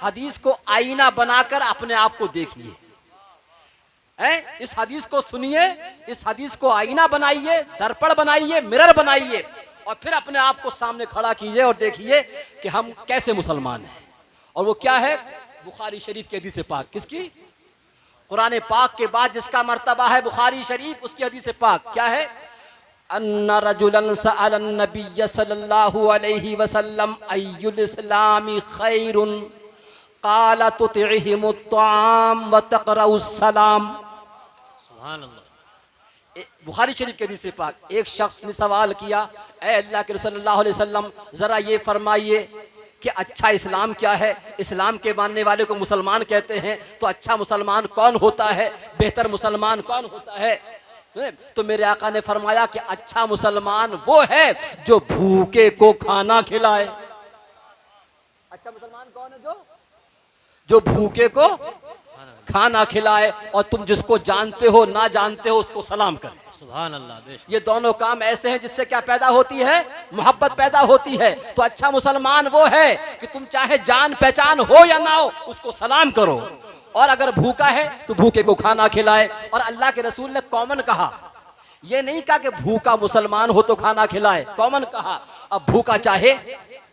हदीस को आईना बनाकर अपने आप को देखिए। इस हदीस को सुनिए, इस हदीस को आईना बनाइए, दर्पण बनाइए, मिरर बनाइए और फिर अपने आप को सामने खड़ा कीजिए और देखिए कि हम कैसे मुसलमान हैं। और वो क्या है? बुखारी शरीफ की हदीस पाक। किसकी? कुरान पाक के बाद जिसका मर्तबा है बुखारी शरीफ, उसकी हदीस पाक क्या है? अन्ना रजुलन सअलन नबिय्य सल्लल्लाहु अलैहि वसल्लम अय्युल इस्लामी खैरुन क़ाला तुतिहिमुत तआम व तक़राउस सलाम। सुभान अल्लाह। बुखारी शरीफ के हदीस पाक। एक शख्स ने सवाल किया, ऐ अल्लाह के रसूल सल्लल्लाहु अलैहि वसल्लम जरा ये फरमाइए कि अच्छा इस्लाम क्या है? इस्लाम के मानने वाले को मुसलमान कहते हैं, तो अच्छा मुसलमान कौन होता है, बेहतर मुसलमान कौन होता है? तो मेरे आका ने फरमाया कि अच्छा मुसलमान वो है जो भूखे को खाना खिलाए। अच्छा मुसलमान कौन है? जो भूखे को खाना खिलाए और तुम जिसको जानते हो ना जानते हो उसको सलाम करें। सुभान अल्लाह। ये दोनों काम ऐसे हैं जिससे क्या पैदा होती है? मोहब्बत पैदा होती है। तो अच्छा मुसलमान वो है कि तुम चाहे जान पहचान हो या ना हो उसको सलाम करो और अगर भूखा है तो भूखे को खाना खिलाए। और अल्लाह के रसूल ने कॉमन कहा, ये नहीं कहा कि भूखा मुसलमान हो तो खाना खिलाए, कॉमन कहा। अब भूखा चाहे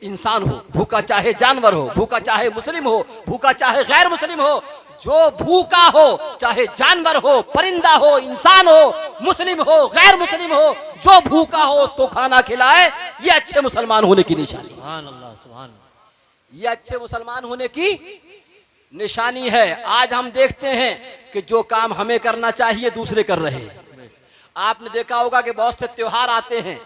इंसान हो, भूखा चाहे जानवर हो, भूखा चाहे मुस्लिम हो, भूखा चाहे गैर मुस्लिम हो, जो भूखा हो, चाहे जानवर हो, परिंदा हो, इंसान हो, मुस्लिम हो, गैर मुस्लिम हो, जो भूखा हो उसको खाना खिलाए, ये अच्छे मुसलमान होने की निशानी। सुभान अल्लाह, सुभान अल्लाह। ये अच्छे मुसलमान होने की निशानी है। आज हम देखते हैं कि जो काम हमें करना चाहिए दूसरे कर रहे हैं। आपने देखा होगा कि बहुत से त्योहार आते हैं,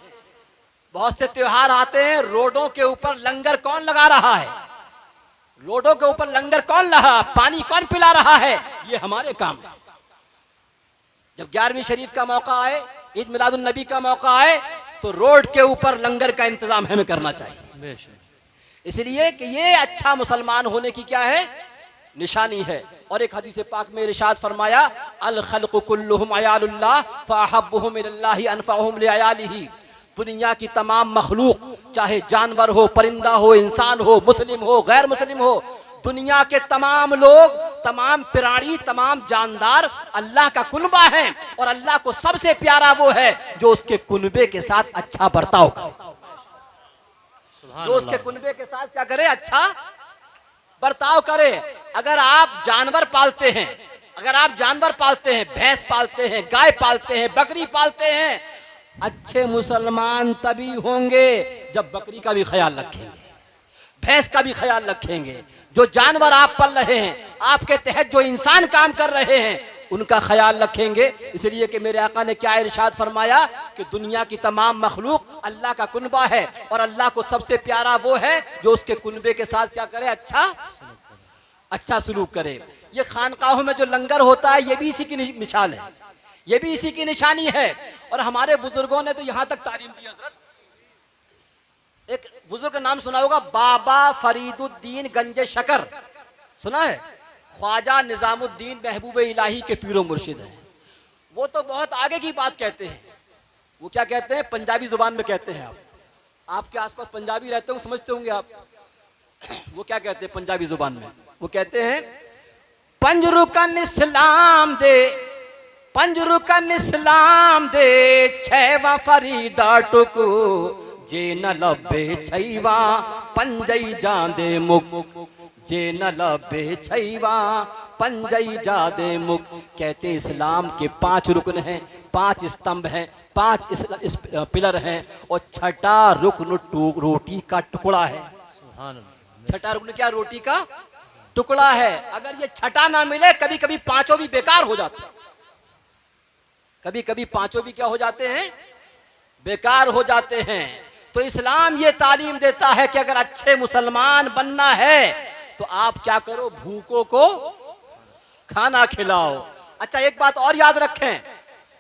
बहुत से त्योहार आते हैं, रोडों के ऊपर लंगर कौन लगा रहा है? रोडों के ऊपर लंगर कौन लगा, पानी कौन पिला रहा है? ये हमारे काम। जब 11वीं शरीफ का मौका आए, ईद मिलादुन नबी का मौका आए, तो रोड के ऊपर लंगर का इंतजाम हमें करना चाहिए, इसलिए कि ये अच्छा मुसलमान होने की क्या है, निशानी है। और एक हदीस पाक में इरशाद फरमाया, अल खल्क़ु कुल्लुहुम अयालुल्लाह फअहब्बुहुम इलल्लाहि अनफ़अहुम लिअयालिही। दुनिया की तमाम मखलूक, चाहे जानवर हो, परिंदा हो, इंसान हो, मुस्लिम हो, गैर मुस्लिम हो, दुनिया के तमाम लोग, तमाम प्राणी, तमाम जानदार अल्लाह का कुनबा है। और अल्लाह को सबसे प्यारा वो है जो उसके कुनबे के साथ अच्छा बर्ताव करे, जो उसके कुनबे के साथ क्या करे, अच्छा बर्ताव करे। अगर आप जानवर पालते हैं, अगर आप जानवर पालते हैं, भैंस पालते हैं, गाय पालते हैं, बकरी पालते हैं, अच्छे मुसलमान तभी होंगे जब बकरी का भी ख्याल रखेंगे, भैंस का भी ख्याल रखेंगे। जो जानवर आप पाल रहे हैं, आपके तहत जो इंसान काम कर रहे हैं, उनका ख्याल रखेंगे। इसलिए कि मेरे आका ने क्या इरशाद फरमाया कि दुनिया की तमाम मखलूक अल्लाह का कुनबा है, और अल्लाह को सबसे प्यारा वो है जो उसके कुनबे के साथ क्या करे, अच्छा सलूक करे। ये खानकाहों में जो लंगर होता है, ये भी इसी की मिसाल है, ये भी इसी की निशानी है। और हमारे बुजुर्गों ने तो यहां तक तालीम दी। हजरत, एक बुजुर्ग का नाम सुना होगा, बाबा फरीदुद्दीन गंजे शकर, सुना है? ख्वाजा निजामुद्दीन महबूब इलाही के पीरो मुर्शिद हैं। वो तो बहुत आगे की बात कहते हैं। वो क्या कहते हैं, पंजाबी जुबान में कहते हैं। आपके आसपास पंजाबी रहते होंगे, समझते होंगे आप। वो क्या कहते हैं पंजाबी जुबान में? वो कहते हैं, पंजरुकन इस्लाम दे, पंजरुकन इस्लाम दे, छैवा फरीदा टुकु, जे न लबे छैवा पंजई जांदे मुक, जे न लबे छैवा पंजई जादे मुक। कहते इस्लाम के 5 रुकन हैं, 5 स्तंभ हैं, 5 पिलर हैं, और छठा रुकन रोटी का टुकड़ा है। छठा रुकन क्या, रोटी का टुकड़ा है। अगर ये छठा ना मिले, कभी कभी 5 भी बेकार हो जाते हैं, कभी कभी 5 भी क्या हो जाते हैं, बेकार हो जाते हैं। तो इस्लाम ये तालीम देता है कि अगर अच्छे मुसलमान बनना है तो आप क्या करो, भूखों को खाना खिलाओ। अच्छा, एक बात और याद रखें,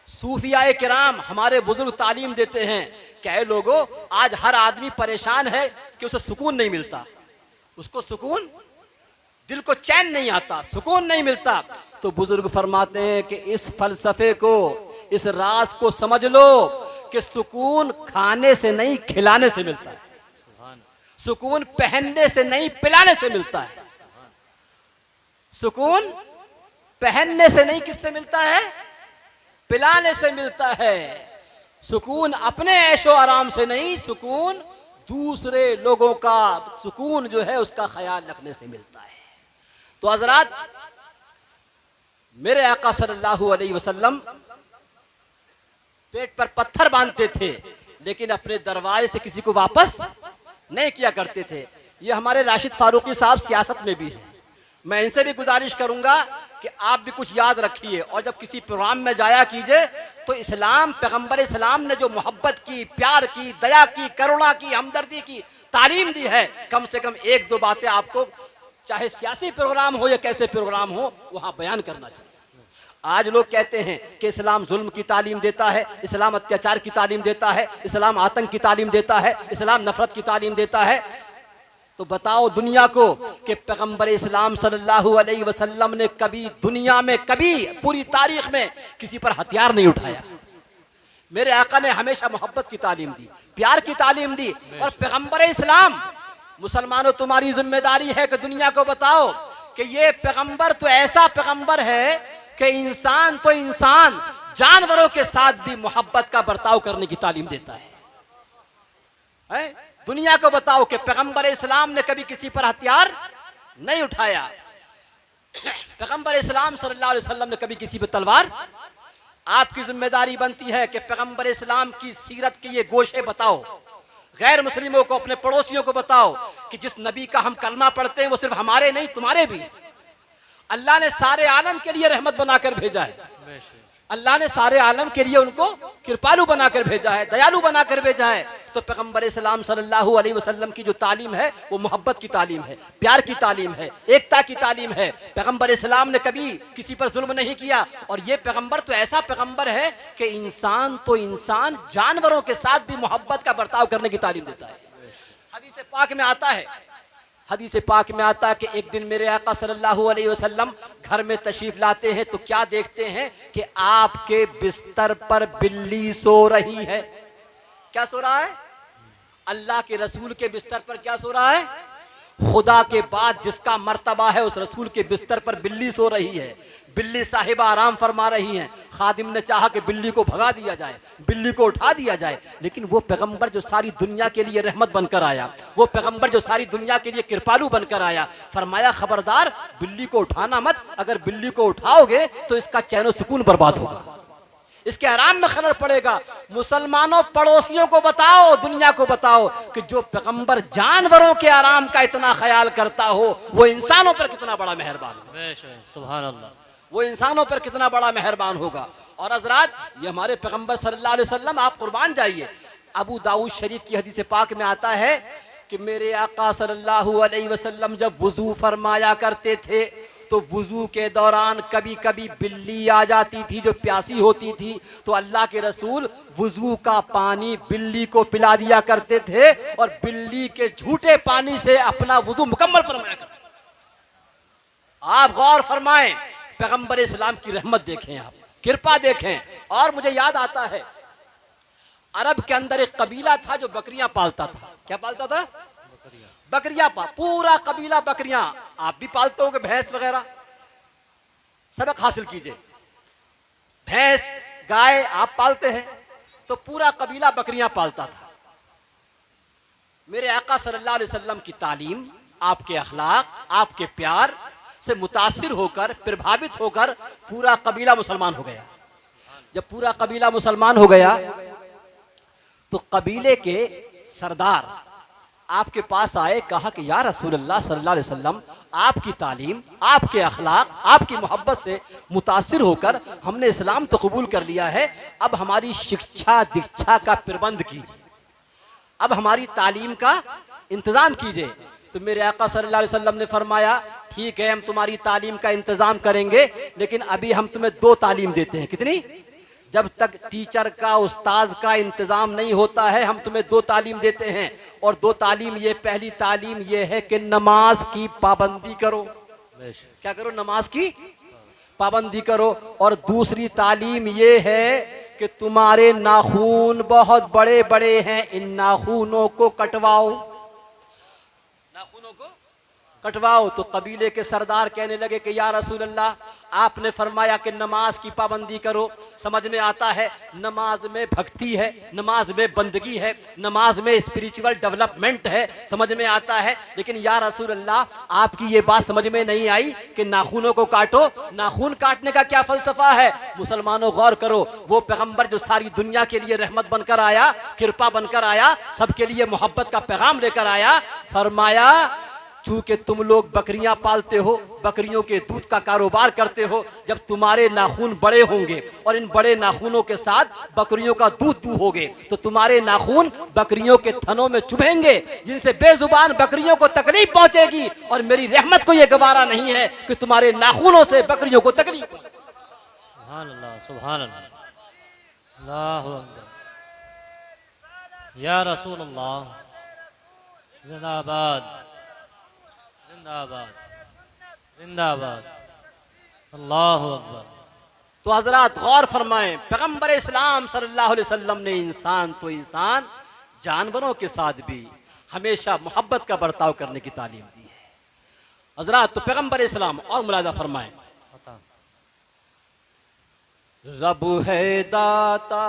सूफियाए किराम हमारे बुजुर्ग तालीम देते हैं, क्या लोगों, आज हर आदमी परेशान है कि उसे सुकून नहीं मिलता, उसको सुकून, दिल को चैन नहीं आता, सुकून नहीं मिलता। तो बुजुर्ग फरमाते हैं कि इस फलसफे को, इस राज को समझ लो कि सुकून खाने से नहीं, खिलाने से मिलता है। सुकून पहनने से नहीं, पिलाने से मिलता है। सुकून पहनने से नहीं, किससे मिलता है, पिलाने से मिलता है। सुकून अपने ऐशो आराम से नहीं, सुकून दूसरे लोगों का सुकून जो है उसका ख्याल रखने से मिलता है। तो हजरात, मेरे आका सल्लल्लाहु अलैहि वसल्लम पेट पर पत्थर बांधते थे, लेकिन अपने दरवाजे से किसी को वापस नहीं किया करते थे। ये हमारे राशिद फारूकी साहब सियासत में भी हैं। मैं इनसे भी गुजारिश करूंगा कि आप भी कुछ याद रखिए, और जब किसी प्रोग्राम में जाया कीजिए तो इस्लाम, पैगंबर इस्लाम ने जो मोहब्बत की, प्यार की, दया की, करुणा की, हमदर्दी की तालीम दी है, कम से कम 1-2 बातें आपको, चाहे सियासी प्रोग्राम हो या कैसे प्रोग्राम हो, वहां बयान करना चाहिए। आज लोग कहते हैं कि इस्लाम जुल्म की तालीम देता है, इस्लाम अत्याचार की तालीम देता है, इस्लाम आतंक की तालीम देता है, इस्लाम नफरत की तालीम देता है। तो बताओ दुनिया को कि पैगंबर इस्लाम सल्लल्लाहु अलैहि वसल्लम ने कभी दुनिया में, कभी पूरी तारीख में किसी पर हथियार नहीं उठाया। मेरे आका ने हमेशा मोहब्बत की तालीम दी, प्यार की तालीम दी। और पैगंबर इस्लाम, मुसलमानों तुम्हारी जिम्मेदारी है कि दुनिया को बताओ कि ये पैगंबर तो ऐसा पैगंबर है कि इंसान तो इंसान जानवरों के साथ भी मोहब्बत का बर्ताव करने की तालीम देता है? दुनिया को बताओ कि पैगंबर इस्लाम ने कभी किसी पर हथियार नहीं उठाया, पैगंबर इस्लाम सल्लल्लाहु अलैहि वसल्लम ने कभी किसी पर तलवार। आपकी जिम्मेदारी बनती है कि पैगंबर इस्लाम की सीरत के ये गोशे बताओ, गैर मुस्लिमों को, अपने पड़ोसियों को बताओ कि जिस नबी का हम कलमा पढ़ते हैं वो सिर्फ हमारे नहीं तुम्हारे भी। अल्लाह ने सारे आलम के लिए रहमत बनाकर भेजा है, अल्लाह ने सारे आलम के लिए उनको कृपालु बनाकर भेजा है, दयालु बनाकर भेजा है। तो पैगंबर इस्लाम सल्लल्लाहु अलैहि वसल्लम की जो तालीम है वो मोहब्बत की तालीम है, प्यार की तालीम है, एकता की तालीम है। पैगंबर इस्लाम ने कभी किसी पर जुल्म नहीं किया। और ये पैगंबर तो ऐसा पैगंबर है कि इंसान तो इंसान जानवरों के साथ भी मोहब्बत का बर्ताव करने की तालीम देता है। हदीस पाक में आता है, हदीस पाक में आता है कि एक दिन मेरे आका सल्लल्लाहु अलैहि वसल्लम घर में तशरीफ लाते हैं तो क्या देखते हैं कि आपके बिस्तर पर बिल्ली सो रही है। क्या सो रहा है? अल्लाह के रसूल के बिस्तर पर क्या सो रहा है? खुदा के बाद जिसका मर्तबा है उस रसूल के बिस्तर पर बिल्ली सो रही है। बिल्ली साहिबा आराम फरमा रही हैं। खादिम ने चाहा कि बिल्ली को भगा दिया जाए, बिल्ली को उठा दिया जाए, लेकिन वो पैगंबर जो सारी दुनिया के लिए रहमत बनकर आया, वो पैगंबर जो सारी दुनिया के लिए कृपालु बनकर आया, फरमाया खबरदार बिल्ली को उठाना मत, अगर बिल्ली को उठाओगे तो इसका चैन सुकून बर्बाद होगा, इसके आराम में खलल पड़ेगा। मुसलमानों पड़ोसियों को बताओ, दुनिया को बताओ कि जो पैगंबर जानवरों के आराम का इतना ख्याल करता हो वो इंसानों पर कितना बड़ा मेहरबान है। सुभान अल्लाह, वो इंसानों पर कितना बड़ा मेहरबान होगा। और हजरात, ये हमारे पैगंबर सल्लल्लाहु अलैहि वसल्लम, आप कुर्बान जाइए, अबू दाऊद शरीफ की हदीस पाक में आता है कि मेरे आका सल्लल्लाहु अलैहि वसल्लम जब वुजू फरमाया करते थे तो वुजू के दौरान कभी कभी बिल्ली आ जाती थी जो प्यासी होती थी, तो अल्लाह के रसूल वुजू का पानी बिल्ली को पिला दिया करते थे और बिल्ली के झूठे पानी से अपना वुजू मुकम्मल फरमाया करते। आप गौर फरमाएं, पैगंबर इस्लाम की रहमत देखें, आप कृपा देखें। और मुझे याद आता है, अरब के अंदर एक कबीला था जो बकरियां पालता था। क्या पालता था? बकरियां। पूरा कबीला बकरियां। आप भी पालते होगे भैंस वगैरह, सबक हासिल कीजिए। भैंस गाय आप पालते हैं, तो पूरा कबीला बकरियां पालता था। मेरे आका सल्लल्लाहु अलैहि वसल्लम की तालीम, आपके अखलाक, आपके प्यार से मुतासिर होकर, प्रभावित होकर पूरा कबीला मुसलमान हो गया। जब पूरा कबीला मुसलमान हो गया तो कबीले के सरदार आपके पास आए, कहा कि या रसूलल्लाह सल्लल्लाहु अलैहि वसल्लम, आपकी तालीम, आपके अखलाक, आपकी मोहब्बत से मुतासिर होकर हमने इस्लाम तो कबूल कर लिया है, अब हमारी शिक्षा दीक्षा का प्रबंध कीजिए, अब हमारी तालीम का इंतजाम कीजिए। तो मेरे आका सल्लल्लाहु अलैहि वसल्लम ने फरमाया, ठीक है हम तुम्हारी तालीम का इंतजाम करेंगे, लेकिन अभी हम तुम्हें 2 तालीम देते हैं। कितनी? जब तक टीचर का, उस्ताद का इंतजाम नहीं होता है, हम तुम्हें 2 तालीम देते हैं। और 2 तालीम, ये पहली तालीम ये है कि नमाज की पाबंदी करो। क्या करो? नमाज की पाबंदी करो। और दूसरी तालीम ये है कि तुम्हारे नाखून बहुत बड़े बड़े हैं, इन नाखूनों को कटवाओ, नाखूनों को कटवाओ। तो कबीले के सरदार कहने लगे कि या रसूल अल्लाह, आपने फरमाया कि नमाज की पाबंदी करो, समझ में आता है नमाज में भक्ति है, नमाज में बंदगी है, नमाज में स्पिरिचुअल डेवलपमेंट है, समझ में आता है, लेकिन या रसूल अल्लाह आपकी ये बात समझ में नहीं आई कि नाखूनों को काटो। नाखून काटने का क्या फलसफा है? मुसलमानों गौर करो, वो पैगंबर जो सारी दुनिया के लिए रहमत बनकर आया, कृपा बनकर आया, सबके लिए मोहब्बत का पैगाम लेकर आया, फरमाया चूंकि तुम लोग बकरियां पालते हो, बकरियों के दूध का कारोबार करते हो, जब तुम्हारे नाखून बड़े होंगे और इन बड़े नाखूनों के साथ बकरियों का दूध दूहोगे तो तुम्हारे नाखून बकरियों के थनों में चुभेंगे, जिनसे बेजुबान बकरियों को तकलीफ पहुंचेगी। और मेरी रहमत को यह गवारा नहीं है कि तुम्हारे नाखूनों से बकरियों को तकलीफ पहुंचे। सुभान अल्लाह, सुभान अल्लाह, अल्लाहु अकबर। या रसूल अल्लाह, जिंदाबाद, जिंदाबाद, जिंदाबाद, अल्लाहु अकबर। तो हजरात गौर फरमाएं, पैगंबर इस्लाम सल्लल्लाहु अलैहि वसल्लम ने इंसान तो इंसान, जानवरों के साथ भी हमेशा मोहब्बत का बर्ताव करने की तालीम दी है। हजरात, तो पैगंबर इस्लाम और मुलाजा फरमाएं, अता रब है दाता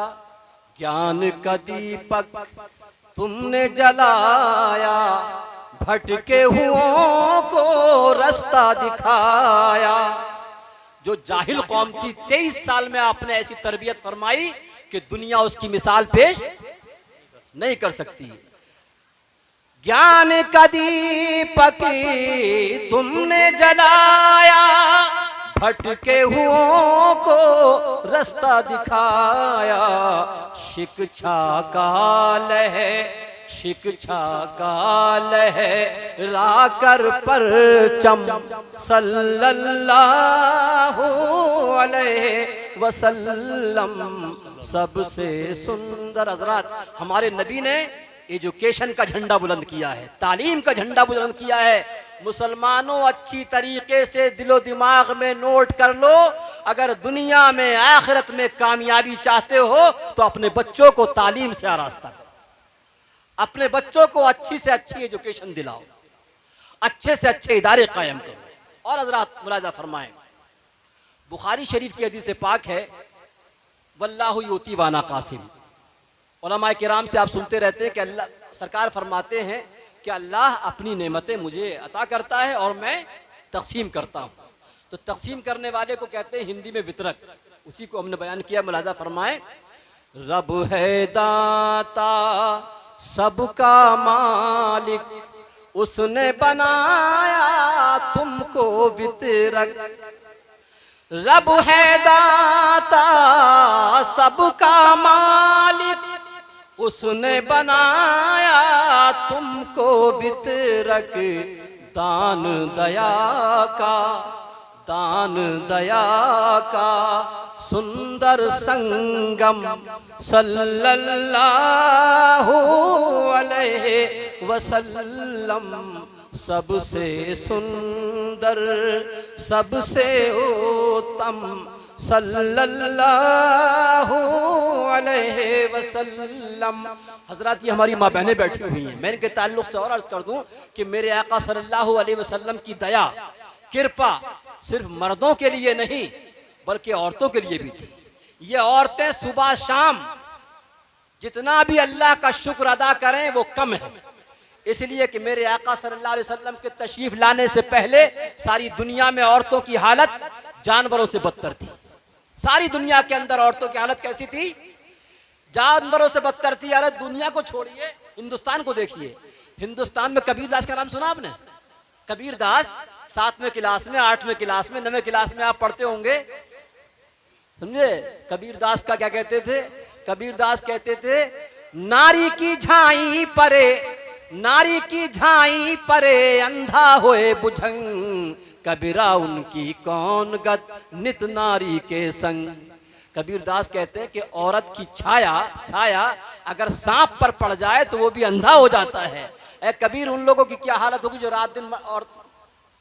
ज्ञान का दीपक, तुमने जलाया भटके हुओं को रास्ता दिखाया। जो जाहिल कौम थी 23 साल में आपने ऐसी तरबियत फरमाई कि दुनिया उसकी मिसाल पेश नहीं कर सकती। ज्ञान का दीपक तुमने जलाया, भटके हुओं को रास्ता दिखाया। शिक्षा का लहर, शिक्षा का लहराकर परचम सल्लल्लाहु अलैहि वसल्लम सबसे सुंदर। हजरात, हमारे नबी ने एजुकेशन का झंडा बुलंद किया है, तालीम का झंडा बुलंद किया है। मुसलमानों, अच्छी तरीके से दिलो दिमाग में नोट कर लो, अगर दुनिया में आखिरत में कामयाबी चाहते हो तो अपने बच्चों को तालीम से आरास्ता करो, अपने बच्चों को अच्छी से अच्छी एजुकेशन दिलाओ, अच्छे से अच्छे इदारे कायम करो। और हजरात मुलाजा फरमाएं, बुखारी शरीफ की हदीस पाक है, वल्लाहु युती वाना कासिम। उलमाए किराम से आप सुनते रहते हैं कि अल्लाह, सरकार फरमाते हैं कि अल्लाह अपनी नेमतें मुझे अता करता है और मैं तकसीम करता हूँ। तो तकसीम करने वाले को कहते हैं हिंदी में वितरक, उसी को हमने बयान किया। मुलाजा फरमाए, रब है दाता सबका मालिक, उसने बनाया तुमको वितरक। रब है दाता सबका मालिक, उसने बनाया तुमको वितरक। दान दया का, दान दया का सुंदर संगम सल्लल्लाहु अलैहि वसल्लम सबसे सुंदर, सबसे उत्तम सल्लल्लाहु अलैहि वसल्लम। हजरात, ये हमारी माँ बहनें बैठी हुई हैं, मैं इनके ताल्लुक से और अर्ज कर दूं कि मेरे आका सल्लल्लाहु अलैहि वसल्लम की दया, कृपा सिर्फ मर्दों के लिए नहीं बल्कि औरतों के लिए भी थी। ये औरतें सुबह शाम जितना भी अल्लाह का शुक्र अदा करें वो कम है, इसलिए कि मेरे आका सल्लल्लाहु अलैहि वसल्लम के तशरीफ लाने से पहले सारी दुनिया में औरतों की हालत जानवरों से बदतर थी। सारी दुनिया के अंदर औरतों की हालत कैसी थी? जानवरों से बदतर थी। अरे दुनिया को छोड़िए, हिंदुस्तान को देखिए। हिंदुस्तान में कबीर दास का नाम सुना आपने? कबीर दास 7वें क्लास में, 8वें क्लास में, 9वें क्लास में आप पढ़ते होंगे, समझे? कबीर दास का क्या कहते थे? कबीर दास कहते थे, नारी की झाई परे, नारी की झाई परे अंधा होए बुझंग, कबीरा उनकी कौन गत नित नारी के संग। कबीर दास कहते हैं कि औरत की छाया, साया अगर सांप पर पड़ जाए तो वो भी अंधा हो जाता है। ए कबीर, उन लोगों की क्या हालत होगी जो रात दिन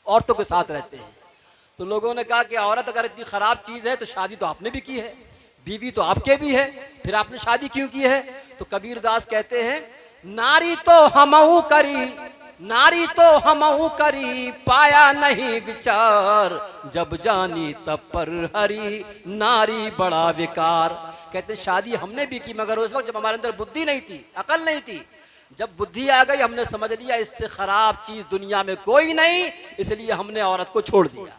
औरतों के साथ रहते हैं। तो लोगों ने कहा कि औरत अगर इतनी खराब चीज है तो शादी तो आपने भी की है, बीवी तो आपके भी है, फिर आपने शादी क्यों की है? तो कबीर दास कहते हैं, नारी तो हमहू करी, नारी तो हमहू करी, पाया नहीं विचार, जब जानी तब पर हरी, नारी बड़ा विकार। कहते शादी हमने भी की मगर उस वक्त जब हमारे अंदर बुद्धि नहीं थी, अकल नहीं थी। जब बुद्धि आ गई हमने समझ लिया इससे खराब चीज दुनिया में कोई नहीं, इसलिए हमने औरत को छोड़ दिया।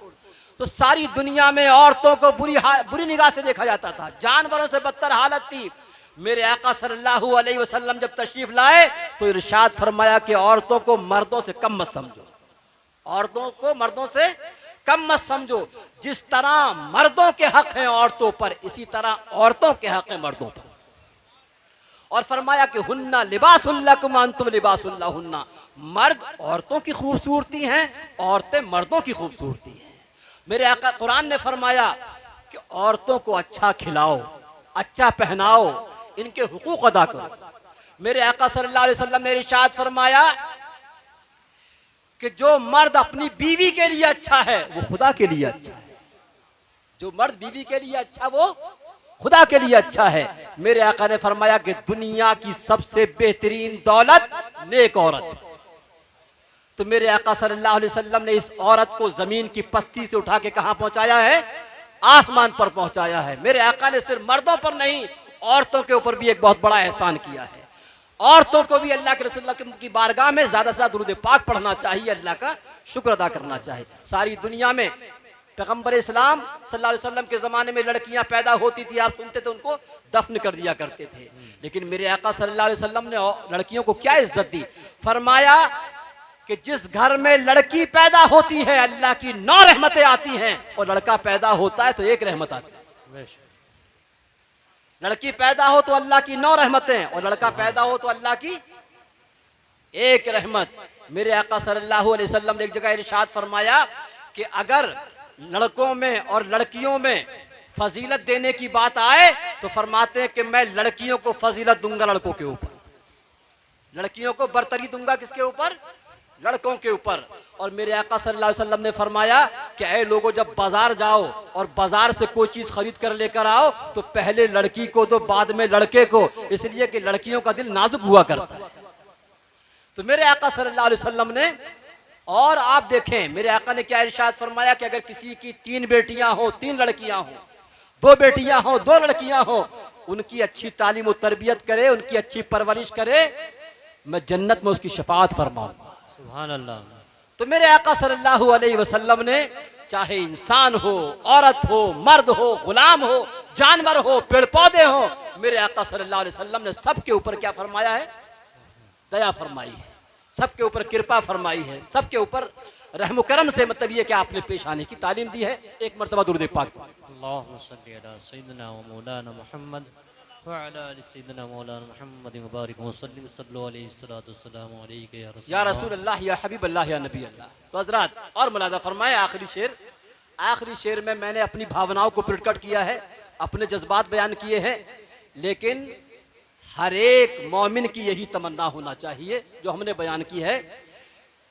तो सारी दुनिया में औरतों को बुरी निगाह से देखा जाता था, जानवरों से बदतर हालत थी। मेरे आका सल्लल्लाहु अलैहि वसल्लम जब तशरीफ लाए तो इरशाद फरमाया कि औरतों को मर्दों से कम मत समझो, औरतों को मर्दों से कम मत समझो। जिस तरह मर्दों के हक हैं औरतों पर, इसी तरह औरतों के हक हैं मर्दों पर। और फरमाया कि हुन्ना लिबासुल लकुम अंतुम लिबासुल लहुन्ना, मर्द औरतों की खूबसूरती हैं, औरतें मर्दों की खूबसूरती हैं। मेरे आका कुरान ने फरमाया कि औरतों को अच्छा खिलाओ, अच्छा पहनाओ, इनके हुकूक अदा करो। मेरे आका सल्लल्लाहु अलैहि वसल्लम ने इरशाद फरमाया कि जो मर्द अपनी बीवी के लिए अच्छा है वो खुदा के लिए अच्छा है, जो मर्द बीवी के लिए अच्छा वो खुदा के लिए अच्छा है। मेरे आका ने फरमाया कि दुनिया की सबसे बेहतरीन दौलत नेक औरत। तो मेरे आका सल्लल्लाहु अलैहि वसल्लम ने इस औरत को जमीन की पस्ती से उठा के कहां पहुंचाया है? आसमान पर पहुंचाया है। मेरे आका ने सिर्फ मर्दों पर नहीं, औरतों के ऊपर भी एक बहुत बड़ा एहसान किया है। औरतों को भी अल्लाह के रसूल की बारगाह में ज्यादा से ज्यादा दुरूद पाक पढ़ना चाहिए, अल्लाह का शुक्र अदा करना चाहिए। सारी दुनिया में पैगंबर इस्लाम सल्लल्लाहु अलैहि वसल्लम के ज़माने में लड़कियां पैदा होती थी, आप सुनते थे उनको दफन कर दिया करते थे। लेकिन मेरे आका सल्लल्लाहु अलैहि वसल्लम ने लड़कियों को क्या इज्जत दी, फरमाया कि जिस घर में लड़की पैदा होती है अल्लाह की 9 रहमतें आती हैं, और लड़का पैदा होता है तो 1 रहमत आती है। लड़की पैदा हो तो अल्लाह की 9 रहमतें, और लड़का पैदा हो तो अल्लाह की 1 रहमत। मेरे आका सल्लल्लाहु अलैहि वसल्लम ने एक जगह इरशाद फरमाया कि अगर लड़कों में और लड़कियों में फजीलत देने की बात आए तो फरमाते हैं कि मैं लड़कियों को फजीलत दूंगा लड़कों के ऊपर, लड़कियों को बरतरी दूंगा किसके ऊपर? लड़कों के ऊपर। और मेरे आका सल्लल्लाहु अलैहि वसल्लम ने फरमाया कि ऐ लोगों, जब बाजार जाओ और बाजार से कोई चीज खरीद कर लेकर आओ तो पहले लड़की को दो, बाद में लड़के को, इसलिए कि लड़कियों का दिल नाजुक हुआ करता है। तो मेरे आका सल्लल्लाहु अलैहि वसल्लम ने, और आप देखें मेरे आका ने क्या इरशाद फरमाया कि अगर किसी की 3 बेटियां हो, 3 लड़कियां हो, 2 बेटियां हो, 2 लड़कियां हो, उनकी अच्छी तालीम और तरबियत करे, उनकी अच्छी परवरिश करे, मैं जन्नत में उसकी शफाअत फरमाऊंगा। सुभान अल्लाह। तो मेरे आका सल्लल्लाहु अलैहि वसल्लम ने चाहे इंसान हो, औरत हो, मर्द हो, गुलाम हो, जानवर हो, पेड़ पौधे हो, मेरे आका सल्लल्लाहु अलैहि वसल्लम ने सबके ऊपर क्या फरमाया है? दया फरमाई है, सबके ऊपर कृपा फरमाई है, सबके ऊपर रहम करम से, मतलब ये कि आपने पेश आने की तालीम दी है। एक मरतबा दुरूद पाक अल्लाहुम्मा सल्ली अला सय्यिदिना व मौलाना मुहम्मद व अला आलि सय्यिदिना मौलाना मुहम्मद व बारिक व सल्लु अलैहि सल्लतु वस्सलामु अलैका या रसूल अल्लाह या हबीब अल्लाह या नबी अल्लाह। तो हज़रात और मुलाज़ा फरमाए आखिरी शेर में मैंने अपनी भावनाओं को प्रकट किया है, अपने जज्बात बयान किए हैं, लेकिन हर एक मोमिन की यही तमन्ना होना चाहिए जो हमने बयान की है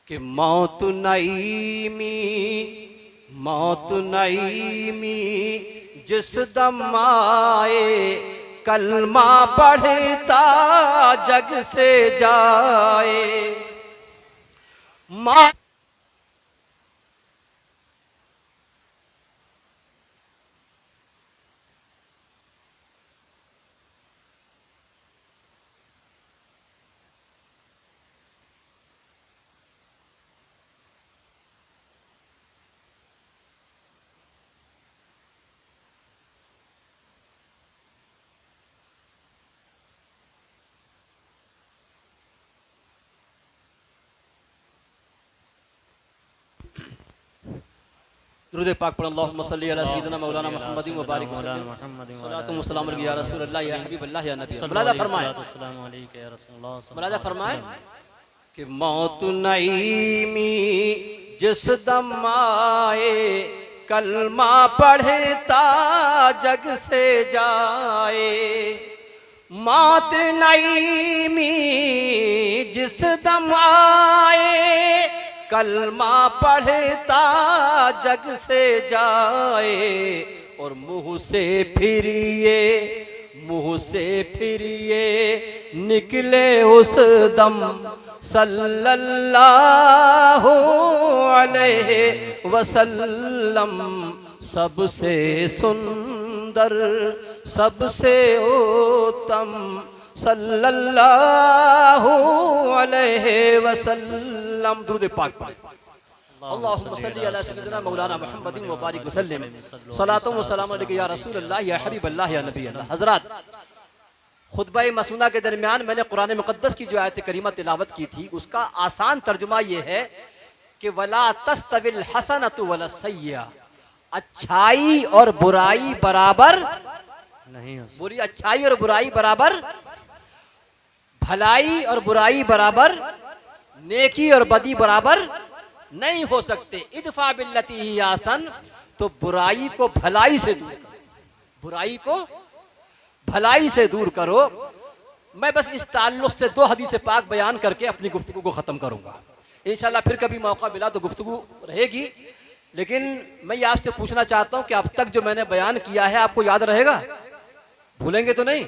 कि मौत नईमी, मौत नईमी जिस दम आए, कलमा पढ़ता जग से जाए। दुरूद पाक पढ़ अल्लाहुम्मा सल्ली अला सय्यिदिना मौलाना मुहम्मद व बारिक वसल्लम सल्लल्लाहु व सल्लम या रसूल अल्लाह या हबीब अल्लाह या नबी। मुलाज़ा फरमाए, मुलाज़ा फरमाए कि मौत नईमी जिस दम आए, कलमा पढ़ता जग से जाए। मौत नईमी जिस दम आए, कलमा पढ़ता जग से जाए। और मुँह से फिरिए निकले उस दम सल्लल्लाहु अलैहि वसल्लम। सबसे सुंदर, सबसे उत्तम सल्लल्लाहु अलैहि वसल्लम। दुरूद पाक पढ़े। अल्लाहुम्मा सल्ली अला सय्यिदिना मौलाना मुहम्मद व बारिक वसल्लम सलातो व सलाम अलैका या रसूल अल्लाह या हबीब अल्लाह या नबी अल्लाह। हज़रात, खुतबा मसूना के दरमियान मैंने कुरान मुक़द्दस की जो आयत करीमा तिलावत की थी, उसका आसान तर्जुमा ये है कि वला तस्तविल हसनतु वला सय्या, अच्छाई और बुराई बराबर नहीं हो सकती। बुरी, अच्छाई और बुराई बराबर, भलाई और बुराई बराबर, नेकी और बदी बराबर नहीं हो सकते। इदफा बिल्लती ही आसन, तो बुराई को भलाई से दूर करो, बुराई को भलाई से दूर करो। मैं बस इस ताल्लुक से 2 हदीस पाक बयान करके अपनी गुफ्तगू को ख़त्म करूंगा। इंशाल्लाह फिर कभी मौका मिला तो गुफ्तगू रहेगी, लेकिन मैं ये आपसे पूछना चाहता हूं कि अब तक जो मैंने बयान किया है आपको याद रहेगा? भूलेंगे तो नहीं?